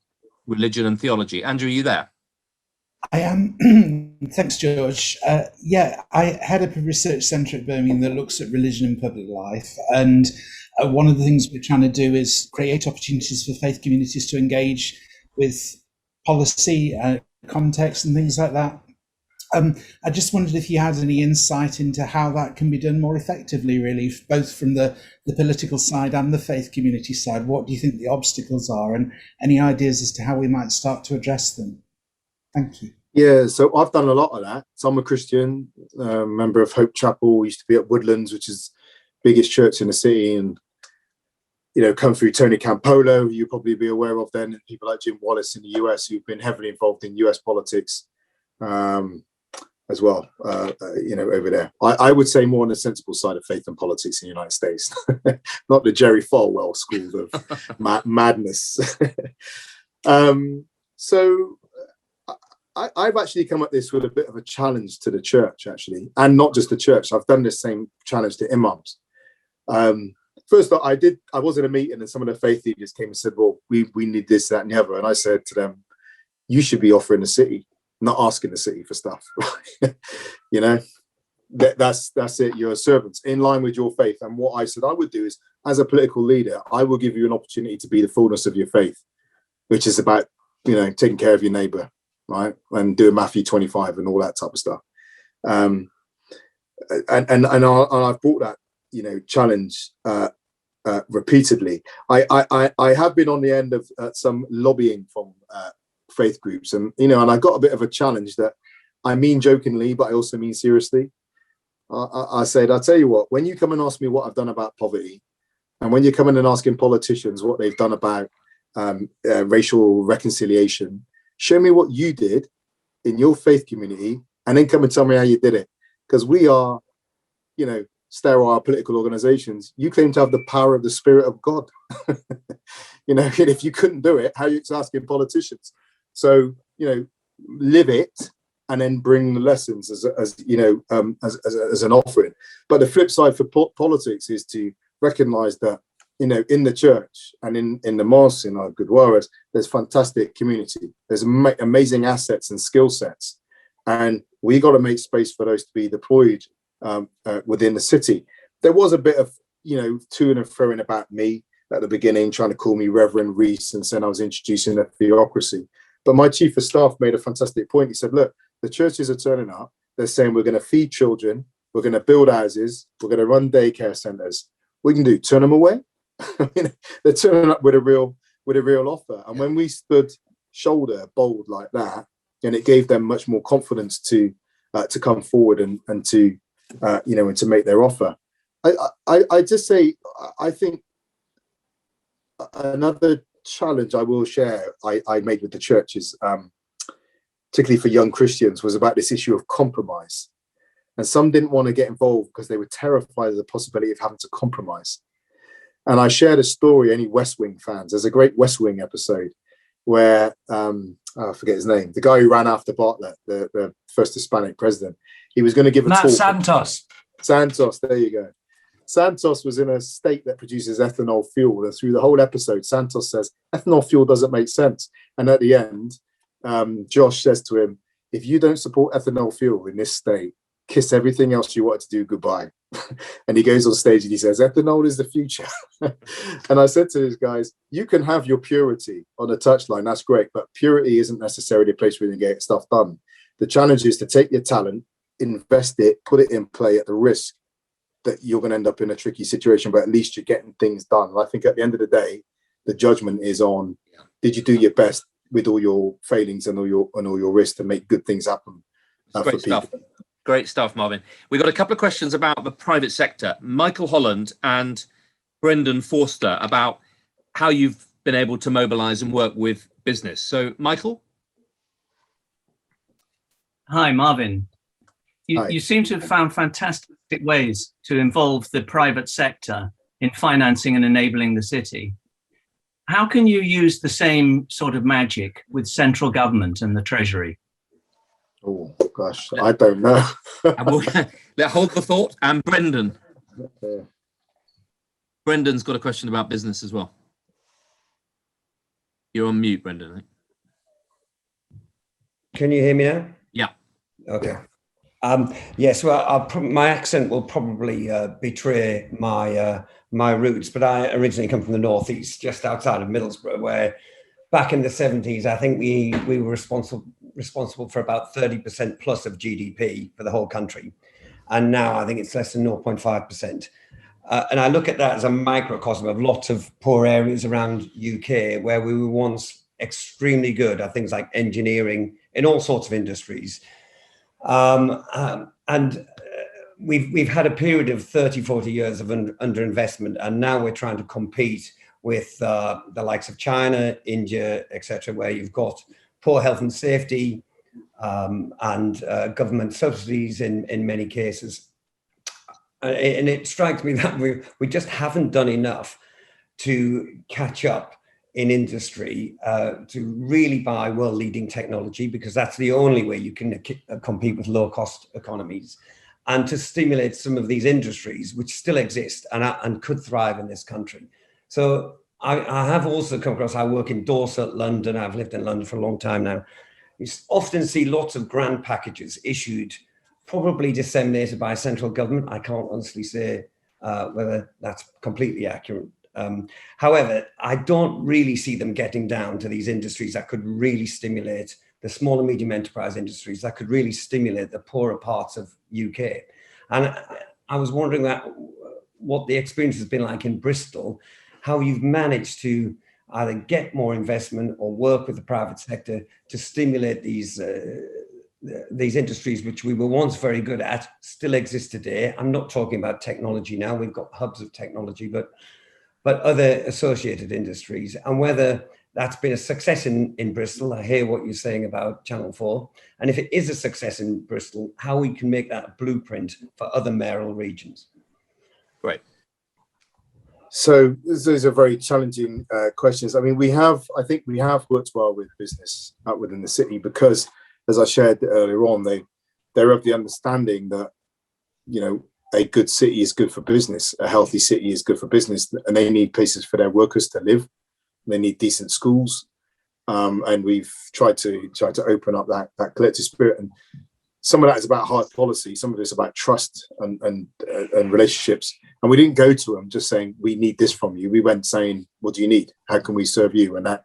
A: religion and theology. Andrew, are you there?
E: I am. Thanks, George. I head up a research centre at Birmingham that looks at religion and public life. And one of the things we're trying to do is create opportunities for faith communities to engage with policy, context and things like that. I just wondered if you had any insight into how that can be done more effectively, really, both from the political side and the faith community side. What do you think the obstacles are, and any ideas as to how we might start to address them? Thank you.
B: Yeah, so I've done a lot of that. So I'm a Christian, member of Hope Chapel, used to be at Woodlands, which is the biggest church in the city, and come through Tony Campolo, who you'll probably be aware of then, and people like Jim Wallace in the US, who've been heavily involved in US politics as well, over there. I would say more on the sensible side of faith and politics in the United States, not the Jerry Falwell school of madness. So I've actually come at this with a bit of a challenge to the church, actually, and not just the church. I've done the same challenge to imams. First, I was in a meeting and some of the faith leaders came and said, well, we need this, that, and the other. And I said to them, you should be offering the city, not asking the city for stuff. That's it. You're a servant in line with your faith. And what I said I would do is, as a political leader, I will give you an opportunity to be the fullness of your faith, which is about, taking care of your neighbor, right? And doing Matthew 25 and all that type of stuff. And I've brought that, challenge repeatedly. I have been on the end of some lobbying from faith groups, and I got a bit of a challenge that I mean jokingly, but I also mean seriously. I said, I'll tell you what, when you come and ask me what I've done about poverty, and when you come in and asking politicians what they've done about racial reconciliation, show me what you did in your faith community, and then come and tell me how you did it. Because we are, sterile political organizations. You claim to have the power of the Spirit of God. And if you couldn't do it, how are you asking politicians? So, live it and then bring the lessons as an offering. But the flip side for politics is to recognize that, in the church and in the mosque, in our Gurdwaras, there's fantastic community. There's amazing assets and skill sets. And we got to make space for those to be deployed within the city. There was a bit of, to and fro about me. at the beginning, trying to call me Reverend Rees and saying I was introducing a theocracy. But my chief of staff made a fantastic point. He said, look, the churches are turning up. They're saying we're going to feed children. We're going to build houses. We're going to run daycare centers. What we can do, turn them away? I mean, they're turning up with a real offer. And when we stood shoulder bold like that, and it gave them much more confidence to come forward and to and to make their offer. I just say, I think another challenge I will share I made with the churches, particularly for young Christians, was about this issue of compromise. And some didn't want to get involved because they were terrified of the possibility of having to compromise. And I shared a story, any West Wing fans, there's a great West Wing episode where, I forget his name, the guy who ran after Bartlett, the first Hispanic president, he was going to give a talk. Santos, there you go. Santos was in a state that produces ethanol fuel. And through the whole episode, Santos says, ethanol fuel doesn't make sense. And at the end, Josh says to him, if you don't support ethanol fuel in this state, kiss everything else you wanted to do goodbye. And he goes on stage and he says, ethanol is the future. And I said to these guys, you can have your purity on a touchline, that's great, but purity isn't necessarily a place where you get stuff done. The challenge is to take your talent, invest it, put it in play at the risk that you're going to end up in a tricky situation, but at least you're getting things done. And I think at the end of the day, the judgment is on, did you do your best with all your failings and all your risks to make good things happen for people?
A: Stuff. Great stuff, Marvin. We've got a couple of questions about the private sector. Michael Holland and Brendan Forster about how you've been able to mobilize and work with business. So, Michael?
F: Hi, Marvin.
B: Hi.
F: You seem to have found fantastic ways to involve the private sector in financing and enabling the city. How can you use the same sort of magic with central government and the Treasury?
B: Oh, gosh, I don't know.
A: Let's hold the thought. And Brendan.
B: Yeah.
A: Brendan's got a question about business as well. You're on mute, Brendan.
G: Can you hear me now?
A: Yeah.
G: Okay. Yes, well, my accent will probably betray my roots, but I originally come from the northeast, just outside of Middlesbrough, where back in the 70s, I think we were responsible for about 30% plus of GDP for the whole country. And now I think it's less than 0.5%. And I look at that as a microcosm of lots of poor areas around UK where we were once extremely good at things like engineering in all sorts of industries. And we've had a period of 30, 40 years of underinvestment, and now we're trying to compete with the likes of China, India, etc., where you've got poor health and safety and government subsidies in many cases. And it strikes me that we just haven't done enough to catch up in industry to really buy world-leading technology, because that's the only way you can compete with low-cost economies, and to stimulate some of these industries which still exist and could thrive in this country. So I have also come across, I work in Dorset, London, I've lived in London for a long time now. You often see lots of grant packages issued, probably disseminated by central government. I can't honestly say whether that's completely accurate. However, I don't really see them getting down to these industries that could really stimulate the small and medium enterprise industries that could really stimulate the poorer parts of UK. And I was wondering what the experience has been like in Bristol, how you've managed to either get more investment or work with the private sector to stimulate these industries which we were once very good at, still exist today. I'm not talking about technology now, we've got hubs of technology, but other associated industries, and whether that's been a success in Bristol. I hear what you're saying about Channel 4. And if it is a success in Bristol, how we can make that a blueprint for other mayoral regions.
A: Great.
B: So those are very challenging questions. I mean, I think we have worked well with business out within the city because, as I shared earlier on, they're of the understanding that, a good city is good for business, a healthy city is good for business, and they need places for their workers to live. They need decent schools, and we've tried to open up that collective spirit. And some of that is about hard policy, some of it's about trust and relationships. And we didn't go to them just saying, we need this from you. We went saying, what do you need? How can we serve you? And that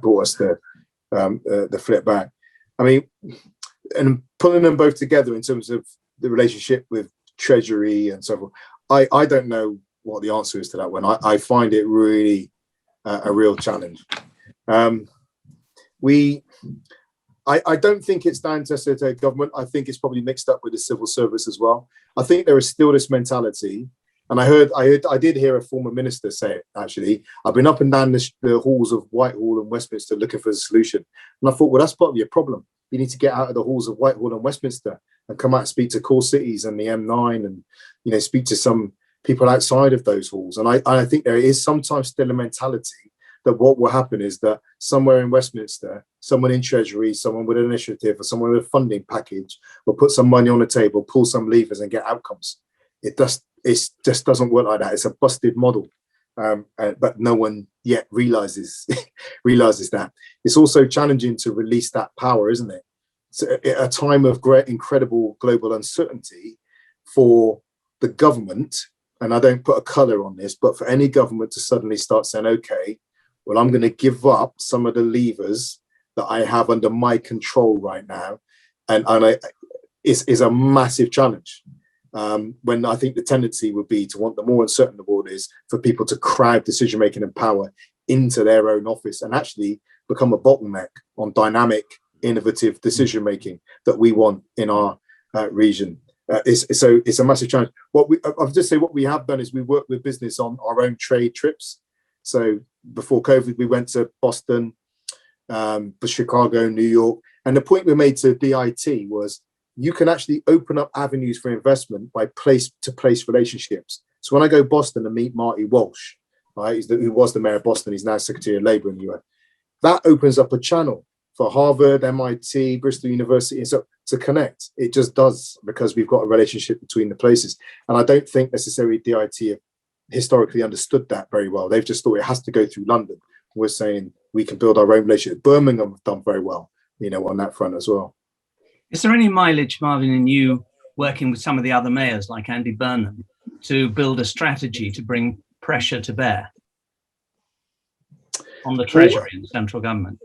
B: brought us the flip back. I mean, and pulling them both together in terms of the relationship with Treasury and so forth, I don't know what the answer is to that one. I find it really a real challenge. I don't think it's down to government. I think it's probably mixed up with the civil service as well. I think there is still this mentality, and I did hear a former minister say it, actually. I've been up and down the halls of Whitehall and Westminster looking for a solution. And I thought, well, that's part of your problem. You need to get out of the halls of Whitehall and Westminster and come out and speak to core cities and the M9 and, you know, speak to some people outside of those halls. And I think there is sometimes still a mentality that what will happen is that somewhere in Westminster, someone in Treasury, someone with an initiative or someone with a funding package will put some money on the table, pull some levers and get outcomes. It just doesn't work like that. It's a busted model, but no one yet realizes that. It's also challenging to release that power, isn't it? It's a time of great, incredible global uncertainty for the government, and I don't put a colour on this, but for any government to suddenly start saying, okay, well, I'm going to give up some of the levers that I have under my control right now. And it's a massive challenge. When I think the tendency would be to want, the more uncertain the world is, for people to crowd decision-making and power into their own office and actually become a bottleneck on dynamic, innovative decision-making that we want in our region. So it's a massive challenge. I'll just say what we have done is we work with business on our own trade trips. So before COVID, we went to Boston, Chicago, New York. And the point we made to DIT was you can actually open up avenues for investment by place-to-place relationships. So when I go to Boston and meet Marty Walsh, right, who was the mayor of Boston, he's now Secretary of Labour in the US, that opens up a channel for Harvard, MIT, Bristol University, and so to connect. It just does, because we've got a relationship between the places. And I don't think necessarily DIT have historically understood that very well. They've just thought it has to go through London. We're saying we can build our own relationship. Birmingham have done very well, you know, on that front as well.
F: Is there any mileage, Marvin, in you working with some of the other mayors like Andy Burnham to build a strategy to bring pressure to bear on the Treasury and central government?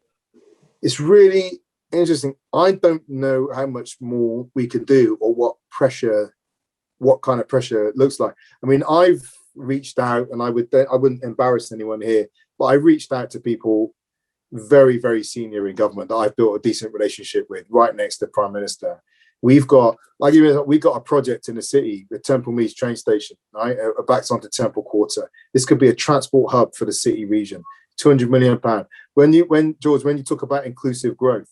F: It's
B: really interesting. I don't know how much more we can do or what kind of pressure it looks like. I mean, I've reached out, and I wouldn't embarrass anyone here, but I reached out to people very, very senior in government that I've built a decent relationship with, right next to the Prime Minister. We've got a project in the city, the Temple Meads train station, right, backed onto Temple Quarter. This could be a transport hub for the city region. £200 million. When you talk about inclusive growth,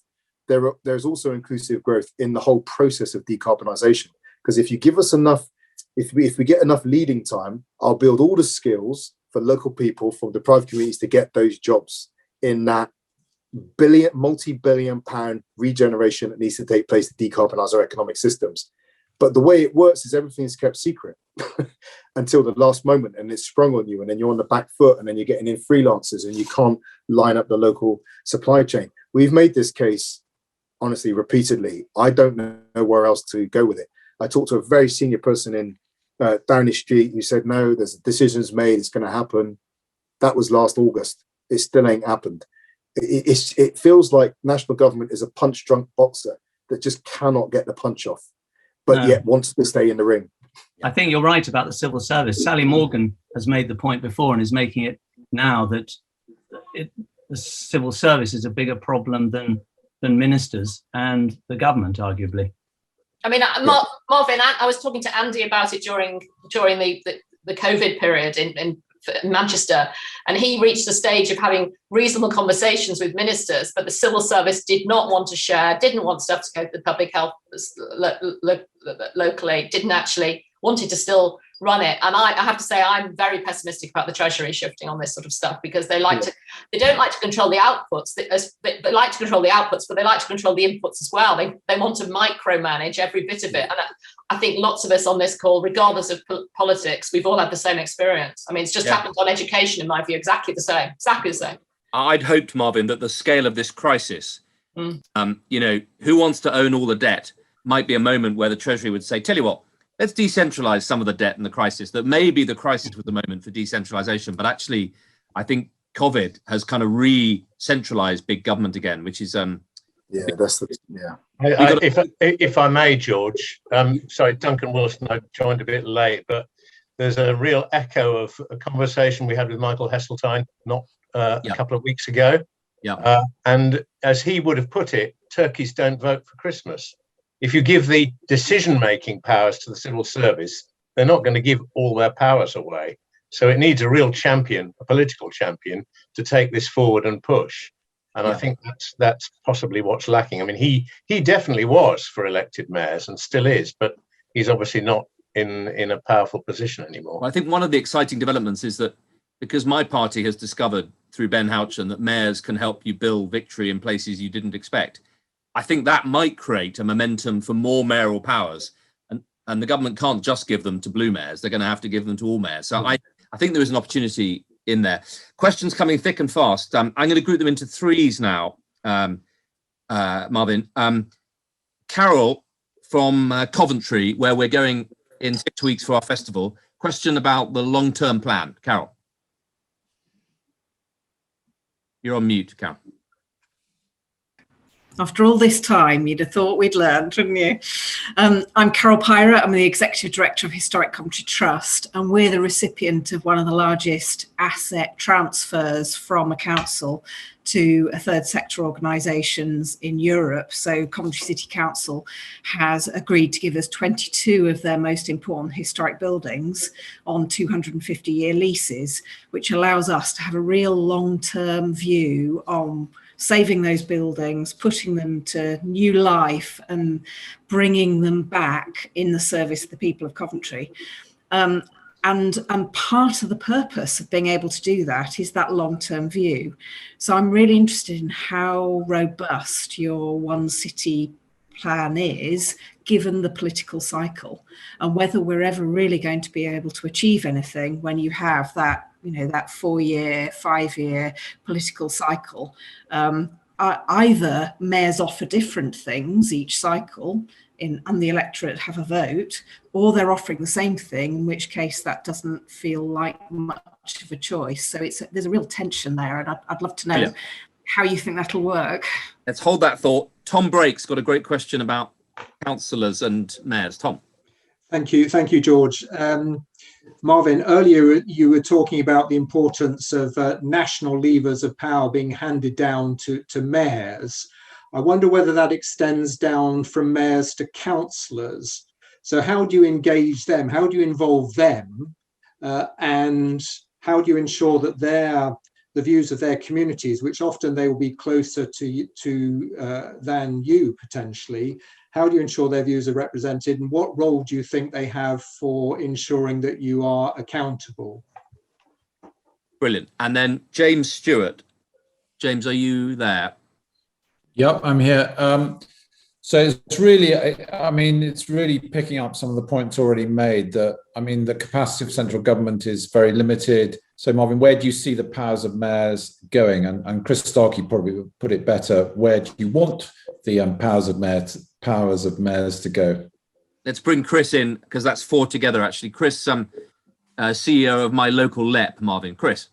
B: there's also inclusive growth in the whole process of decarbonisation. Because if you give us enough, if we get enough leading time, I'll build all the skills for local people from the private communities to get those jobs in that multi-billion pound regeneration that needs to take place to decarbonise our economic systems. But the way it works is everything's kept secret until the last moment, and it's sprung on you, and then you're on the back foot, and then you're getting in freelancers, and you can't line up the local supply chain. We've made this case, honestly, repeatedly. I don't know where else to go with it. I talked to a very senior person in down the street who said, no, there's decisions made, it's going to happen. That was last August. It still ain't happened. It feels like national government is a punch-drunk boxer that just cannot get the punch off, but yet wants to stay in the ring.
F: I think you're right about the civil service. Sally Morgan has made the point before and is making it now that the civil service is a bigger problem than ministers and the government, arguably.
H: I mean, Marvin, I was talking to Andy about it during the COVID period in Manchester, and he reached the stage of having reasonable conversations with ministers, but the civil service did not want to share, didn't want stuff to go to the public health locally, didn't actually, wanted to still run it. And I have to say, I'm very pessimistic about the Treasury shifting on this sort of stuff, because they don't like to control the outputs. They like to control the outputs, but they like to control the inputs as well. They want to micromanage every bit of it. And I think lots of us on this call, regardless of politics, we've all had the same experience. I mean, it's just happened on education, in my view, exactly the same.
A: I'd hoped, Marvin, that the scale of this crisis, who wants to own all the debt, might be a moment where the Treasury would say, tell you what, let's decentralize some of the debt and the crisis. That may be the crisis with the moment for decentralization, but actually, I think COVID has kind of re-centralized big government again, which is
I: If I may, George, sorry, Duncan Wilson, I joined a bit late, but there's a real echo of a conversation we had with Michael Heseltine a couple of weeks ago.
A: Yeah.
I: And as he would have put it, turkeys don't vote for Christmas. If you give the decision-making powers to the civil service, they're not going to give all their powers away. So it needs a real champion, a political champion, to take this forward and push. And I think that's possibly what's lacking. I mean, he definitely was for elected mayors and still is, but he's obviously not in a powerful position anymore.
A: Well, I think one of the exciting developments is that because my party has discovered through Ben Houchen that mayors can help you build victory in places you didn't expect, I think that might create a momentum for more mayoral powers. And the government can't just give them to blue mayors. They're going to have to give them to all mayors. So I think there is an opportunity in there. Questions coming thick and fast. I'm going to group them into threes now, Marvin. Carol from Coventry, where we're going in 6 weeks for our festival. Question about the long-term plan. Carol. You're on mute, Carol.
J: After all this time, you'd have thought we'd learned, wouldn't you? I'm Carol Pyra. I'm the Executive Director of Historic Coventry Trust, and we're the recipient of one of the largest asset transfers from a council to a third sector organisations in Europe. So Coventry City Council has agreed to give us 22 of their most important historic buildings on 250-year leases, which allows us to have a real long-term view on saving those buildings, putting them to new life and bringing them back in the service of the people of Coventry. And part of the purpose of being able to do that is that long-term view. So I'm really interested in how robust your One City plan is, given the political cycle, and whether we're ever really going to be able to achieve anything when you have that, that 4-year, 5-year political cycle. Either mayors offer different things each cycle and the electorate have a vote, or they're offering the same thing, in which case that doesn't feel like much of a choice. So there's a real tension there, and I'd love to know how you think that'll work.
A: Let's hold that thought. Tom Brake's got a great question about councillors and mayors. Tom.
K: Thank you, George. Marvin, earlier you were talking about the importance of national levers of power being handed down to mayors. I wonder whether that extends down from mayors to councillors. So how do you engage them? How do you involve them? And how do you ensure that the views of their communities, which often they will be closer to than you potentially, how do you ensure their views are represented, and what role do you think they have for ensuring that you are accountable?
A: Brilliant. And then James Stewart. James, are you there?
L: Yep, I'm here. So it's really, it's really picking up some of the points already made that, the capacity of central government is very limited. So Marvin, where do you see the powers of mayors going? And Chris Starkey probably would put it better. Where do you want the powers of mayors to go?
A: Let's bring Chris in, because that's 4 together, actually. Chris, CEO of my local LEP, Marvin. Chris.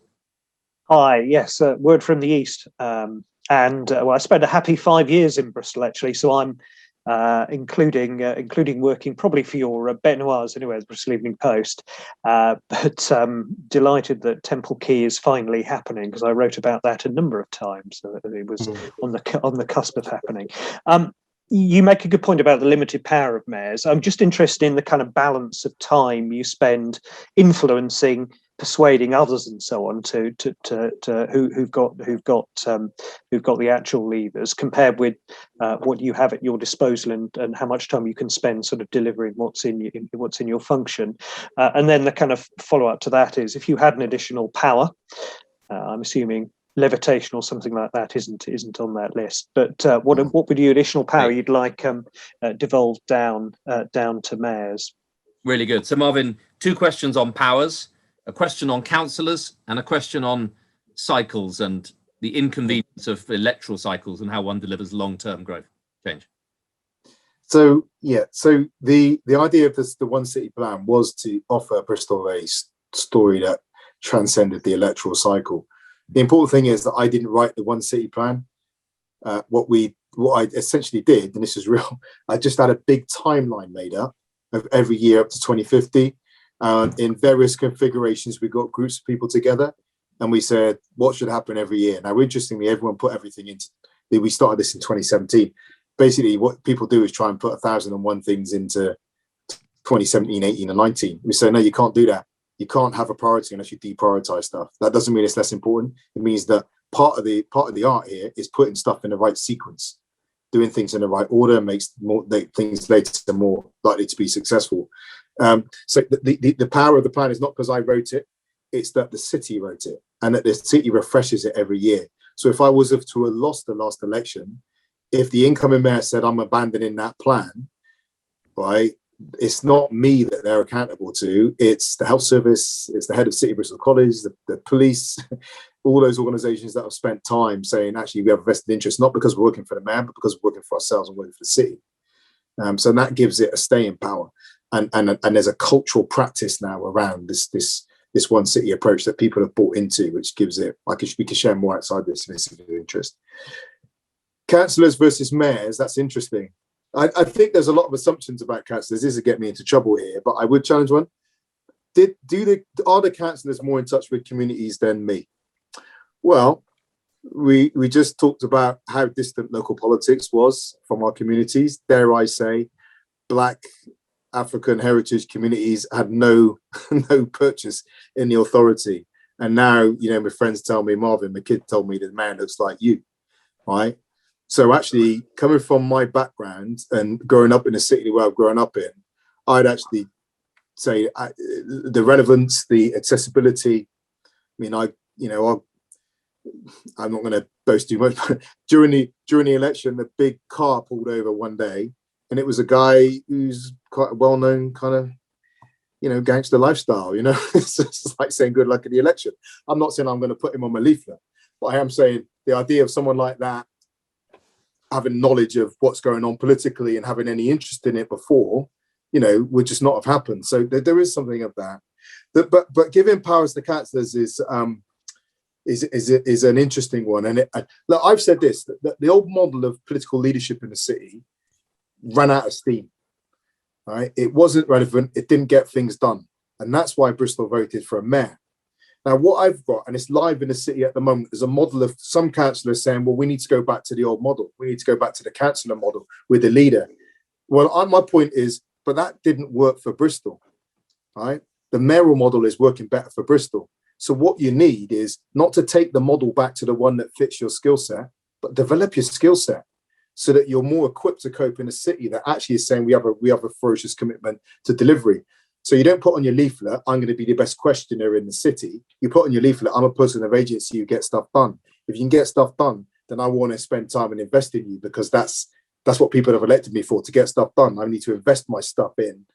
M: Hi, yes, word from the East. I spent a happy 5 years in Bristol, actually, so I'm including working probably for your bête noires anyway, as Bristol Evening Post, but delighted that Temple Quay is finally happening, because I wrote about that a number of times. It was on the cusp of happening. You make a good point about the limited power of mayors. I'm just interested in the kind of balance of time you spend influencing, persuading others, and so on to who've got the actual levers, compared with what you have at your disposal and how much time you can spend sort of delivering what's in your function. And then the kind of follow up to that is, if you had an additional power, I'm assuming levitation or something like that isn't on that list, but what would your additional power you'd like devolved down to mayors?
A: Really good. So Marvin, 2 questions on powers, a question on councillors, and a question on cycles and the inconvenience of electoral cycles and how one delivers long-term growth change.
B: So yeah, so the idea of this, the one city plan, was to offer Bristol a story that transcended the electoral cycle. The important thing is that I didn't write the one city plan. What I essentially did, and this is real, I just had a big timeline made up of every year up to 2050. In various configurations, we got groups of people together and we said, what should happen every year? Now, interestingly, everyone put everything into, we started this in 2017. Basically, what people do is try and put 1,001 things into 2017, 18, and 19. We say, no, you can't do that. You can't have a priority unless you deprioritize stuff. That doesn't mean it's less important. It means that part of the art here is putting stuff in the right sequence. Doing things in the right order makes things later more likely to be successful. So the power of the plan is not because I wrote it, it's that the city wrote it and that the city refreshes it every year. So if I was to have lost the last election, if the incoming mayor said, I'm abandoning that plan, right, it's not me that they're accountable to, it's the health service, it's the head of City Bristol College, the police, all those organizations that have spent time saying, actually, we have a vested interest, not because we're working for the man, but because we're working for ourselves and working for the city. So that gives it a staying power. And there's a cultural practice now around this one city approach that people have bought into, which gives it, we can share more outside this if it's of interest. Councillors versus mayors, that's interesting. I think there's a lot of assumptions about councillors. This will get me into trouble here, but I would challenge one. Are the councillors more in touch with communities than me? Well, we just talked about how distant local politics was from our communities. Dare I say, Black African heritage communities had no purchase in the authority. And now, my friends tell me, Marvin, my kid told me that man looks like you, right? So actually, coming from my background and growing up in the city where I've grown up in, I'd actually say the relevance, the accessibility. I'm not going to boast too much, but during the election, the big car pulled over one day, and it was a guy who's quite a well-known kind of, gangster lifestyle. It's just like saying good luck at the election. I'm not saying I'm going to put him on my leaflet, but I am saying the idea of someone like that having knowledge of what's going on politically and having any interest in it before, would just not have happened. So there is something of that. But giving powers to councillors is an interesting one. And look, I've said this, that the old model of political leadership in the city ran out of steam. Right? It wasn't relevant. It didn't get things done. And that's why Bristol voted for a mayor. Now, what I've got, and it's live in the city at the moment, is a model of some councillors saying, well, we need to go back to the old model. We need to go back to the councillor model with the leader. Well, my point is, but that didn't work for Bristol, right? The mayoral model is working better for Bristol. So what you need is not to take the model back to the one that fits your skill set, but develop your skill set so that you're more equipped to cope in a city that actually is saying we have a ferocious commitment to delivery. So you don't put on your leaflet, I'm going to be the best questioner in the city. You put on your leaflet, I'm a person of agency who gets stuff done. If you can get stuff done, then I want to spend time and invest in you, because that's what people have elected me for, to get stuff done. I need to invest my stuff in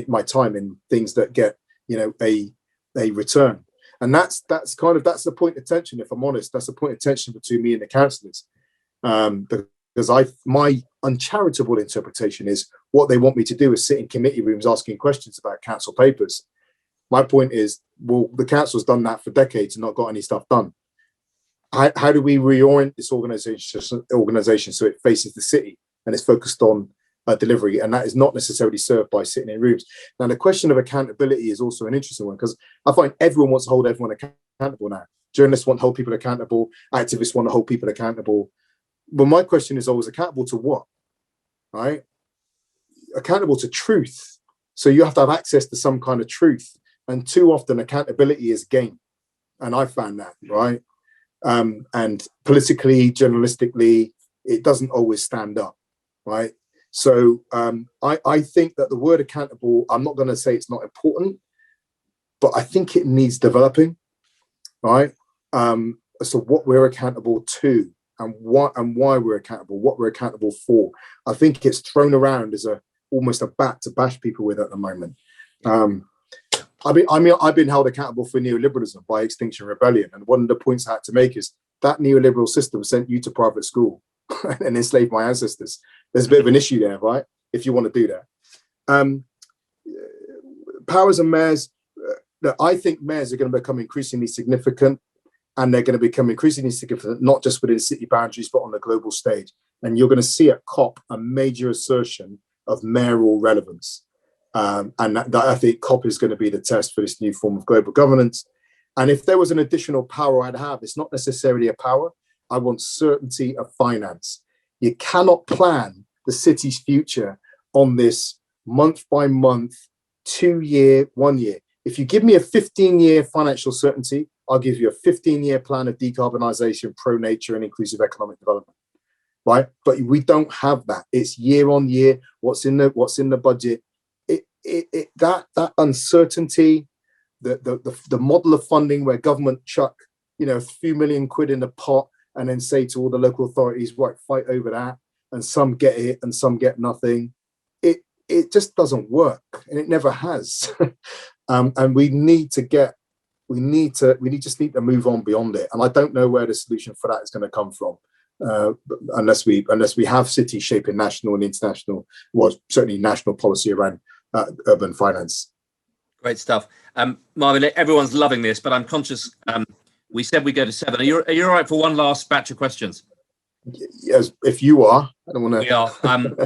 B: my time in things that get, a return. And that's the point of tension, if I'm honest. That's the point of tension between me and the councillors. Because my uncharitable interpretation is what they want me to do is sit in committee rooms asking questions about council papers. My point is, well, the council's done that for decades and not got any stuff done. How do we reorient this organisation so it faces the city and is focused on delivery? And that is not necessarily served by sitting in rooms. Now, the question of accountability is also an interesting one, because I find everyone wants to hold everyone accountable now. Journalists want to hold people accountable. Activists want to hold people accountable. But my question is always, accountable to what, right? Accountable to truth. So you have to have access to some kind of truth. And too often accountability is game. And I found that, right? And politically, journalistically, it doesn't always stand up, right? So I think that the word accountable, I'm not going to say it's not important, but I think it needs developing, right? So what we're accountable to, and why we're accountable, what we're accountable for. I think it's thrown around as almost a bat to bash people with at the moment. I've been held accountable for neoliberalism by Extinction Rebellion, and one of the points I had to make is that neoliberal system sent you to private school and enslaved my ancestors. There's a bit of an issue there, right? if you want to do that. Powers and mayors, I think mayors are going to become increasingly significant, and they're going to become increasingly significant, not just within city boundaries, but on the global stage. And you're going to see at COP a major assertion of mayoral relevance. And that I think COP is going to be the test for this new form of global governance. And if there was an additional power I'd have, it's not necessarily a power. I want certainty of finance. You cannot plan the city's future on this month by month, 2 year, 1 year. If you give me a 15-year financial certainty, I'll give you a 15-year plan of decarbonisation, pro-nature and inclusive economic development, right? But we don't have that. It's year on year. What's in the budget? That uncertainty, the model of funding where government chuck, a few million quid in the pot and then say to all the local authorities, right, fight over that, and some get it and some get nothing. It just doesn't work, and it never has. And we just need to move on beyond it. And I don't know where the solution for that is going to come from, unless we have cities shaping national and international, well, certainly national policy around urban finance.
A: Great stuff. Marvin, everyone's loving this, but I'm conscious we said we go to 7. Are you all right for one last batch of questions?
B: Yes, if you are. I don't want to.
A: We are,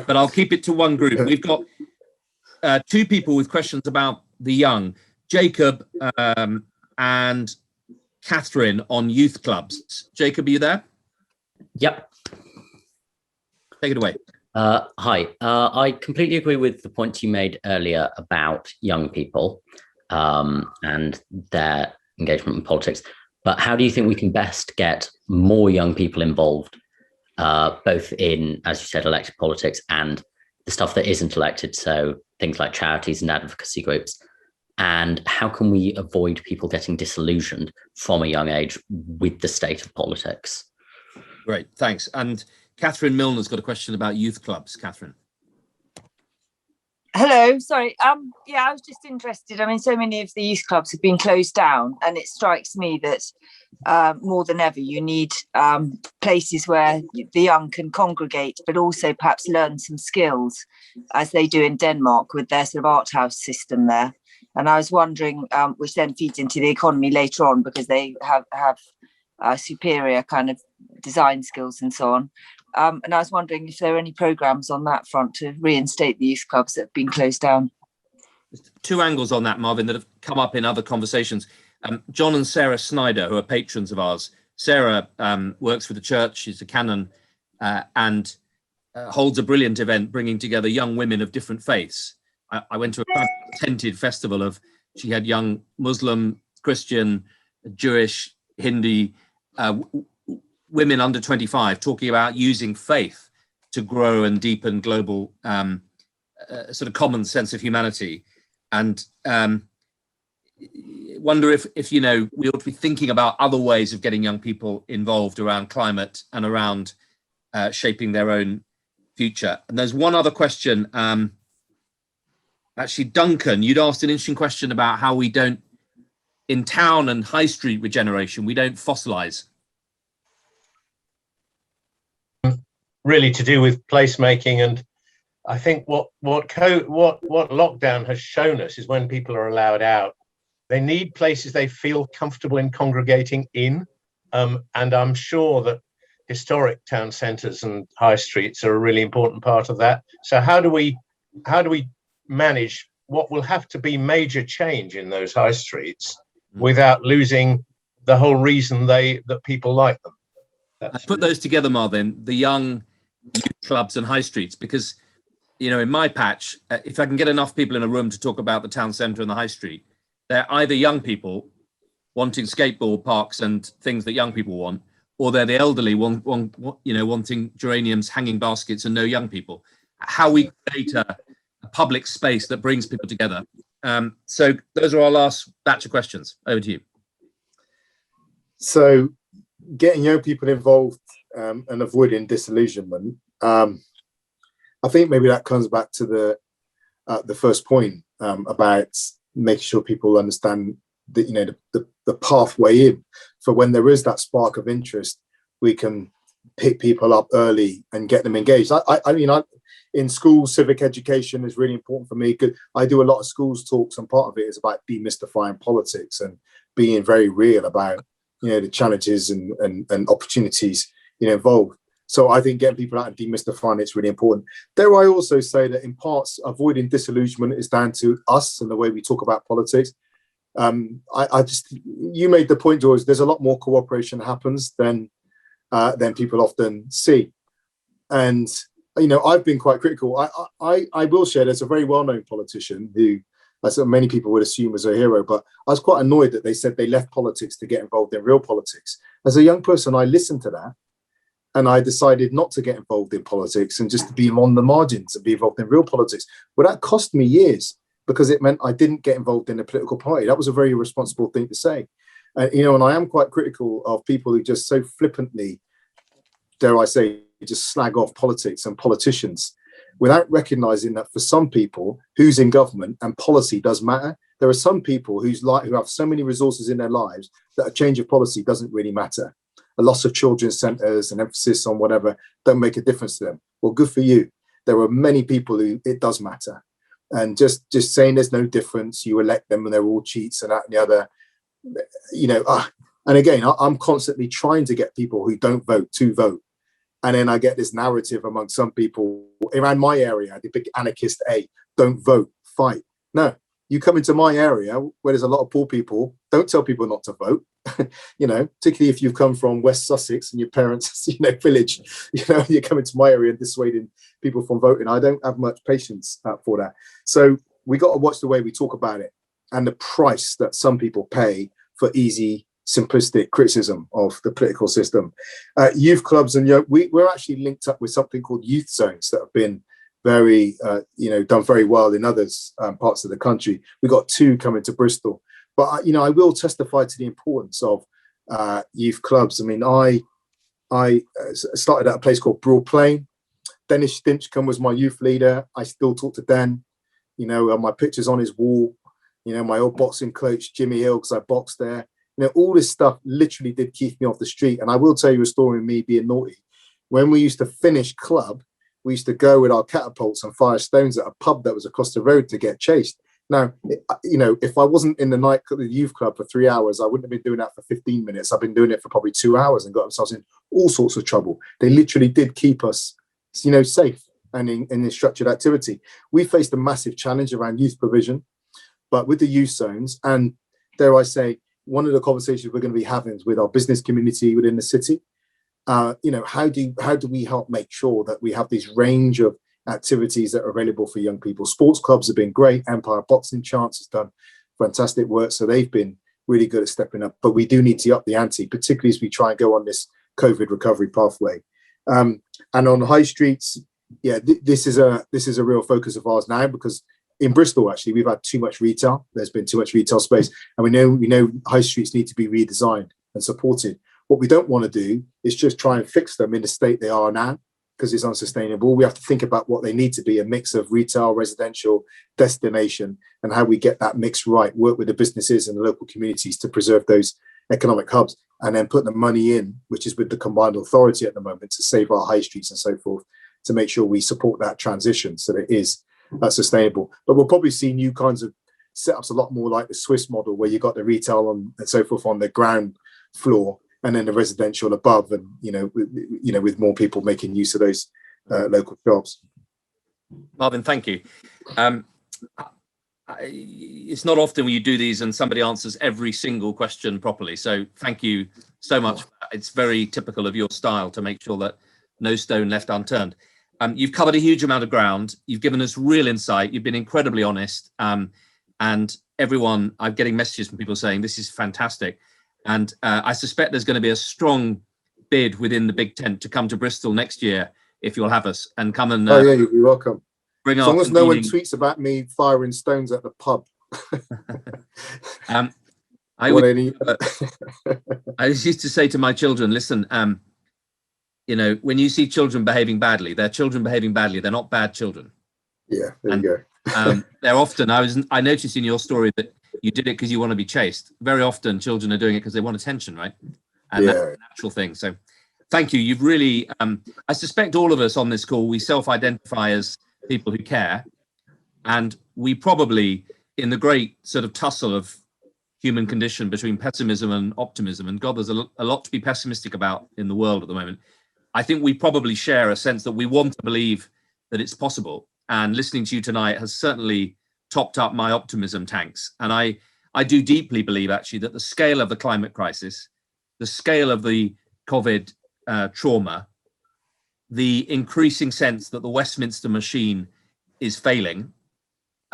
A: but I'll keep it to one group. We've got 2 people with questions about the young, Jacob and Catherine on youth clubs. Jacob, are you there?
N: Yep.
A: Take it away.
N: Hi. I completely agree with the point you made earlier about young people and their engagement in politics. But how do you think we can best get more young people involved, both in, as you said, elected politics and the stuff that isn't elected, so things like charities and advocacy groups? And how can we avoid people getting disillusioned from a young age with the state of politics?
A: Great, thanks. And Catherine Milner's got a question about youth clubs. Catherine.
O: Hello, sorry. Yeah, I was just interested. I mean, so many of the youth clubs have been closed down, and it strikes me that more than ever, you need places where the young can congregate, but also perhaps learn some skills, as they do in Denmark with their sort of art house system there. And I was wondering, which then feeds into the economy later on, because they have superior kind of design skills and so on. And I was wondering if there are any programs on that front to reinstate the youth clubs that have been closed down.
A: 2 angles on that, Marvin, that have come up in other conversations. John and Sarah Snyder, who are patrons of ours. Sarah works for the church. She's a canon and holds a brilliant event bringing together young women of different faiths. I went to a kind of tented festival she had young Muslim, Christian, Jewish, Hindi, women under 25 talking about using faith to grow and deepen global sort of common sense of humanity. And wonder if we ought to be thinking about other ways of getting young people involved around climate and around shaping their own future. And there's one other question. Actually, Duncan, you'd asked an interesting question about how we don't, in town and high street regeneration, we don't fossilize.
I: Really to do with placemaking, and I think what lockdown has shown us is when people are allowed out, they need places they feel comfortable in congregating in, and I'm sure that historic town centres and high streets are a really important part of that. So how do we manage what will have to be major change in those high streets without losing the whole reason that people like them?
A: I put those together, Marvin, the young youth clubs and high streets, because in my patch, if I can get enough people in a room to talk about the town centre and the high street, they're either young people wanting skateboard parks and things that young people want, or they're the elderly wanting geraniums, hanging baskets, and no young people. How we create a public space that brings people together. So those are our last batch of questions. Over to you.
B: So getting young people involved and avoiding disillusionment. I think maybe that comes back to the first point about making sure people understand that the pathway in, for when there is that spark of interest, we can pick people up early and get them engaged. In school, civic education is really important for me because I do a lot of schools talks, and part of it is about demystifying politics and being very real about, the challenges and opportunities, involved. So I think getting people out and demystifying it's really important. Dare I also say that in parts, avoiding disillusionment is down to us and the way we talk about politics. You made the point, George, there's a lot more cooperation happens than people often see. And, I've been quite critical. I will share, there's a very well-known politician who, as many people would assume, was a hero, but I was quite annoyed that they said they left politics to get involved in real politics. As a young person, I listened to that and I decided not to get involved in politics and just to be on the margins and be involved in real politics. Well, that cost me years because it meant I didn't get involved in a political party. That was a very irresponsible thing to say. And I am quite critical of people who just so flippantly, dare I say, just slag off politics and politicians without recognizing that for some people who's in government and policy does matter. There are some people who have so many resources in their lives that a change of policy doesn't really matter. A loss of children's centres and emphasis on whatever don't make a difference to them. Well, good for you. There are many people who it does matter. And just saying there's no difference, you elect them and they're all cheats and that and the other, and again, I'm constantly trying to get people who don't vote to vote. And then I get this narrative among some people around my area, the big anarchist don't vote, fight. No, you come into my area where there's a lot of poor people, don't tell people not to vote. Particularly if you've come from West Sussex and your parents, village, you're coming to my area and dissuading people from voting. I don't have much patience for that. So we got to watch the way we talk about it and the price that some people pay for easy, simplistic criticism of the political system. Youth clubs and we're actually linked up with something called youth zones that have been very, done very well in others parts of the country. We've got 2 coming to Bristol. But, I will testify to the importance of youth clubs. I mean, I started at a place called Broad Plain. Dennis Stinchcombe was my youth leader. I still talk to Den, my pictures on his wall, my old boxing coach, Jimmy Hill, because I boxed there. All this stuff literally did keep me off the street. And I will tell you a story of me being naughty. When we used to finish club, we used to go with our catapults and fire stones at a pub that was across the road to get chased. Now, if I wasn't in the youth club for 3 hours, I wouldn't have been doing that for 15 minutes. I've been doing it for probably 2 hours and got ourselves in all sorts of trouble. They literally did keep us, safe and in structured activity. We faced a massive challenge around youth provision, but with the youth zones, and dare I say, one of the conversations we're going to be having is with our business community within the city. How do we help make sure that we have this range of activities that are available for young people? Sports clubs have been great. Empire Boxing Chance has done fantastic work, so they've been really good at stepping up. But we do need to up the ante, particularly as we try and go on this COVID recovery pathway. And on high streets, this is a real focus of ours now, because in Bristol, actually, we've had too much retail. There's been too much retail space, and we know high streets need to be redesigned and supported. What we don't want to do is just try and fix them in the state they are now, because it's unsustainable. We have to think about what they need to be, a mix of retail, residential, destination, and how we get that mix right, work with the businesses and the local communities to preserve those economic hubs, and then put the money in, which is with the combined authority at the moment, to save our high streets and so forth, to make sure we support that transition so that it is sustainable. But we'll probably see new kinds of setups, a lot more like the Swiss model, where you got the retail and so forth on the ground floor, and then the residential above, and with more people making use of those local shops.
A: Marvin, thank you. It's not often when you do these and somebody answers every single question properly, so thank you so much. It's very typical of your style to make sure that no stone left unturned. You've covered a huge amount of ground. You've given us real insight. You've been incredibly honest. And everyone, I'm getting messages from people saying this is fantastic. And I suspect there's going to be a strong bid within the big tent to come to Bristol next year, if you'll have us, and come and.
B: You'll be welcome.
A: Bring
B: as long as no one tweets about me firing stones at the pub.
A: I used to say to my children, listen, when you see children behaving badly, they're children behaving badly. They're not bad children.
B: Yeah, there you go.
A: They're often, I noticed in your story that you did it because you want to be chased. Very often children are doing it because they want attention, right? And that's a natural thing. So thank you. You've really, I suspect all of us on this call, we self-identify as people who care. And we probably, in the great sort of tussle of human condition between pessimism and optimism, and God, there's a lot to be pessimistic about in the world at the moment. I think we probably share a sense that we want to believe that it's possible. And listening to you tonight has certainly topped up my optimism tanks. And I do deeply believe, actually, that the scale of the climate crisis, the scale of the COVID trauma, the increasing sense that the Westminster machine is failing,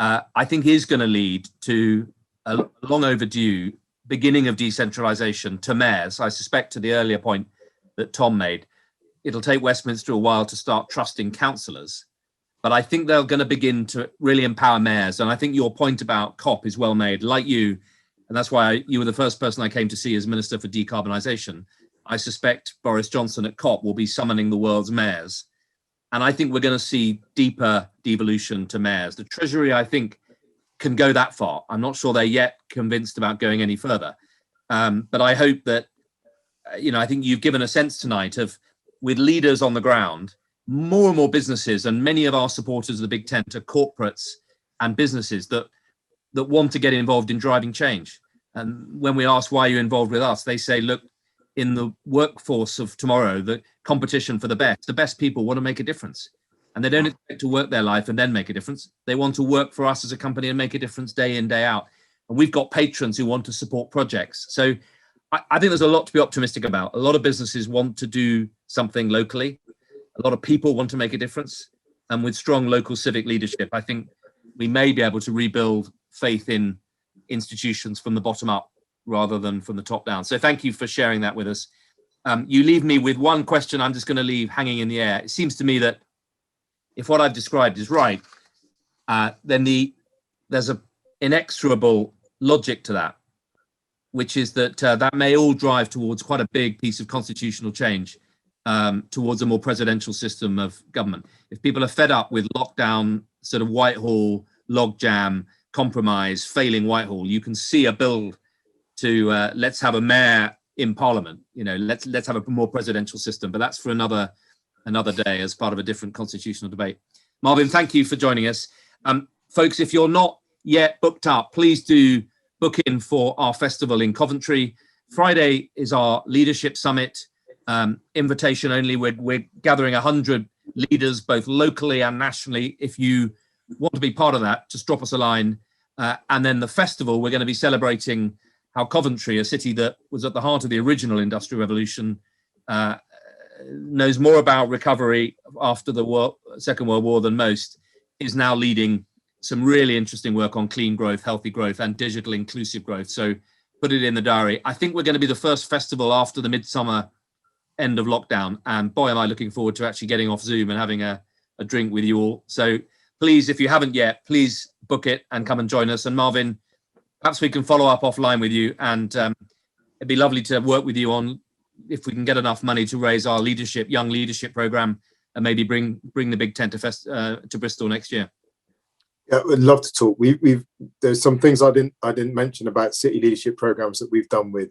A: I think is going to lead to a long overdue beginning of decentralization to mayors. I suspect, to the earlier point that Tom made, it'll take Westminster a while to start trusting councillors, but I think they're going to begin to really empower mayors. And I think your point about COP is well made, like you, and that's why you were the first person I came to see as Minister for Decarbonisation. I suspect Boris Johnson at COP will be summoning the world's mayors. And I think we're going to see deeper devolution to mayors. The Treasury, I think, can go that far. I'm not sure they're yet convinced about going any further. But I hope that, I think you've given a sense tonight of, with leaders on the ground, more and more businesses, and many of our supporters of the Big Tent are corporates and businesses that want to get involved in driving change. And when we ask why you're involved with us, they say, look, in the workforce of tomorrow, the competition for the best people want to make a difference. And they don't expect to work their life and then make a difference. They want to work for us as a company and make a difference day in, day out. And we've got patrons who want to support projects. So I think there's a lot to be optimistic about. A lot of businesses want to do something locally. A lot of people want to make a difference. And with strong local civic leadership, I think we may be able to rebuild faith in institutions from the bottom up rather than from the top down. So thank you for sharing that with us. You leave me with one question I'm just going to leave hanging in the air. It seems to me that if what I've described is right, then there's an inexorable logic to that, which is that that may all drive towards quite a big piece of constitutional change, towards a more presidential system of government. If people are fed up with lockdown, sort of Whitehall, logjam, compromise, failing Whitehall, you can see a build to let's have a mayor in Parliament. Let's have a more presidential system. But that's for another day as part of a different constitutional debate. Marvin, thank you for joining us. Folks, if you're not yet booked up, please do book in for our festival in Coventry. Friday is our leadership summit, invitation only. We're gathering 100 leaders, both locally and nationally. If you want to be part of that, just drop us a line. And then the festival, we're going to be celebrating how Coventry, a city that was at the heart of the original Industrial Revolution, knows more about recovery after the Second World War than most, is now leading some really interesting work on clean growth, healthy growth, and digital inclusive growth. So put it in the diary. I think we're going to be the first festival after the midsummer end of lockdown. And boy, am I looking forward to actually getting off Zoom and having a drink with you all. So please, if you haven't yet, please book it and come and join us. And Marvin, perhaps we can follow up offline with you, and it'd be lovely to work with you on if we can get enough money to raise our young leadership program, and maybe bring the Big Tent to Bristol next year.
B: Yeah, I'd love to talk. There's some things I didn't mention about city leadership programs that we've done with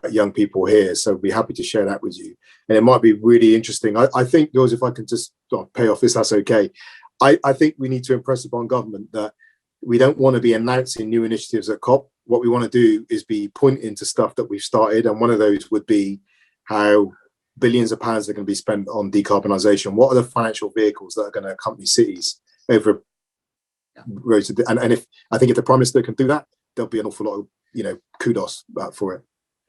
B: young people here, so I'd be happy to share that with you. And it might be really interesting. I think, George, if I can just pay off this, that's okay. I think we need to impress upon government that we don't want to be announcing new initiatives at COP. What we want to do is be pointing to stuff that we've started, and one of those would be how billions of pounds are going to be spent on decarbonisation. What are the financial vehicles that are going to accompany cities over road to and if I think if the Prime Minister can do that, there'll be an awful lot of
A: kudos
B: for it.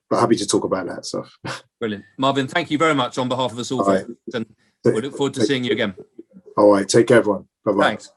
B: But happy to talk about that stuff.
A: Brilliant. Marvin, thank you very much on behalf of us all. And we look forward to seeing you again.
B: All right, take care, everyone. Bye-bye.
A: Thanks.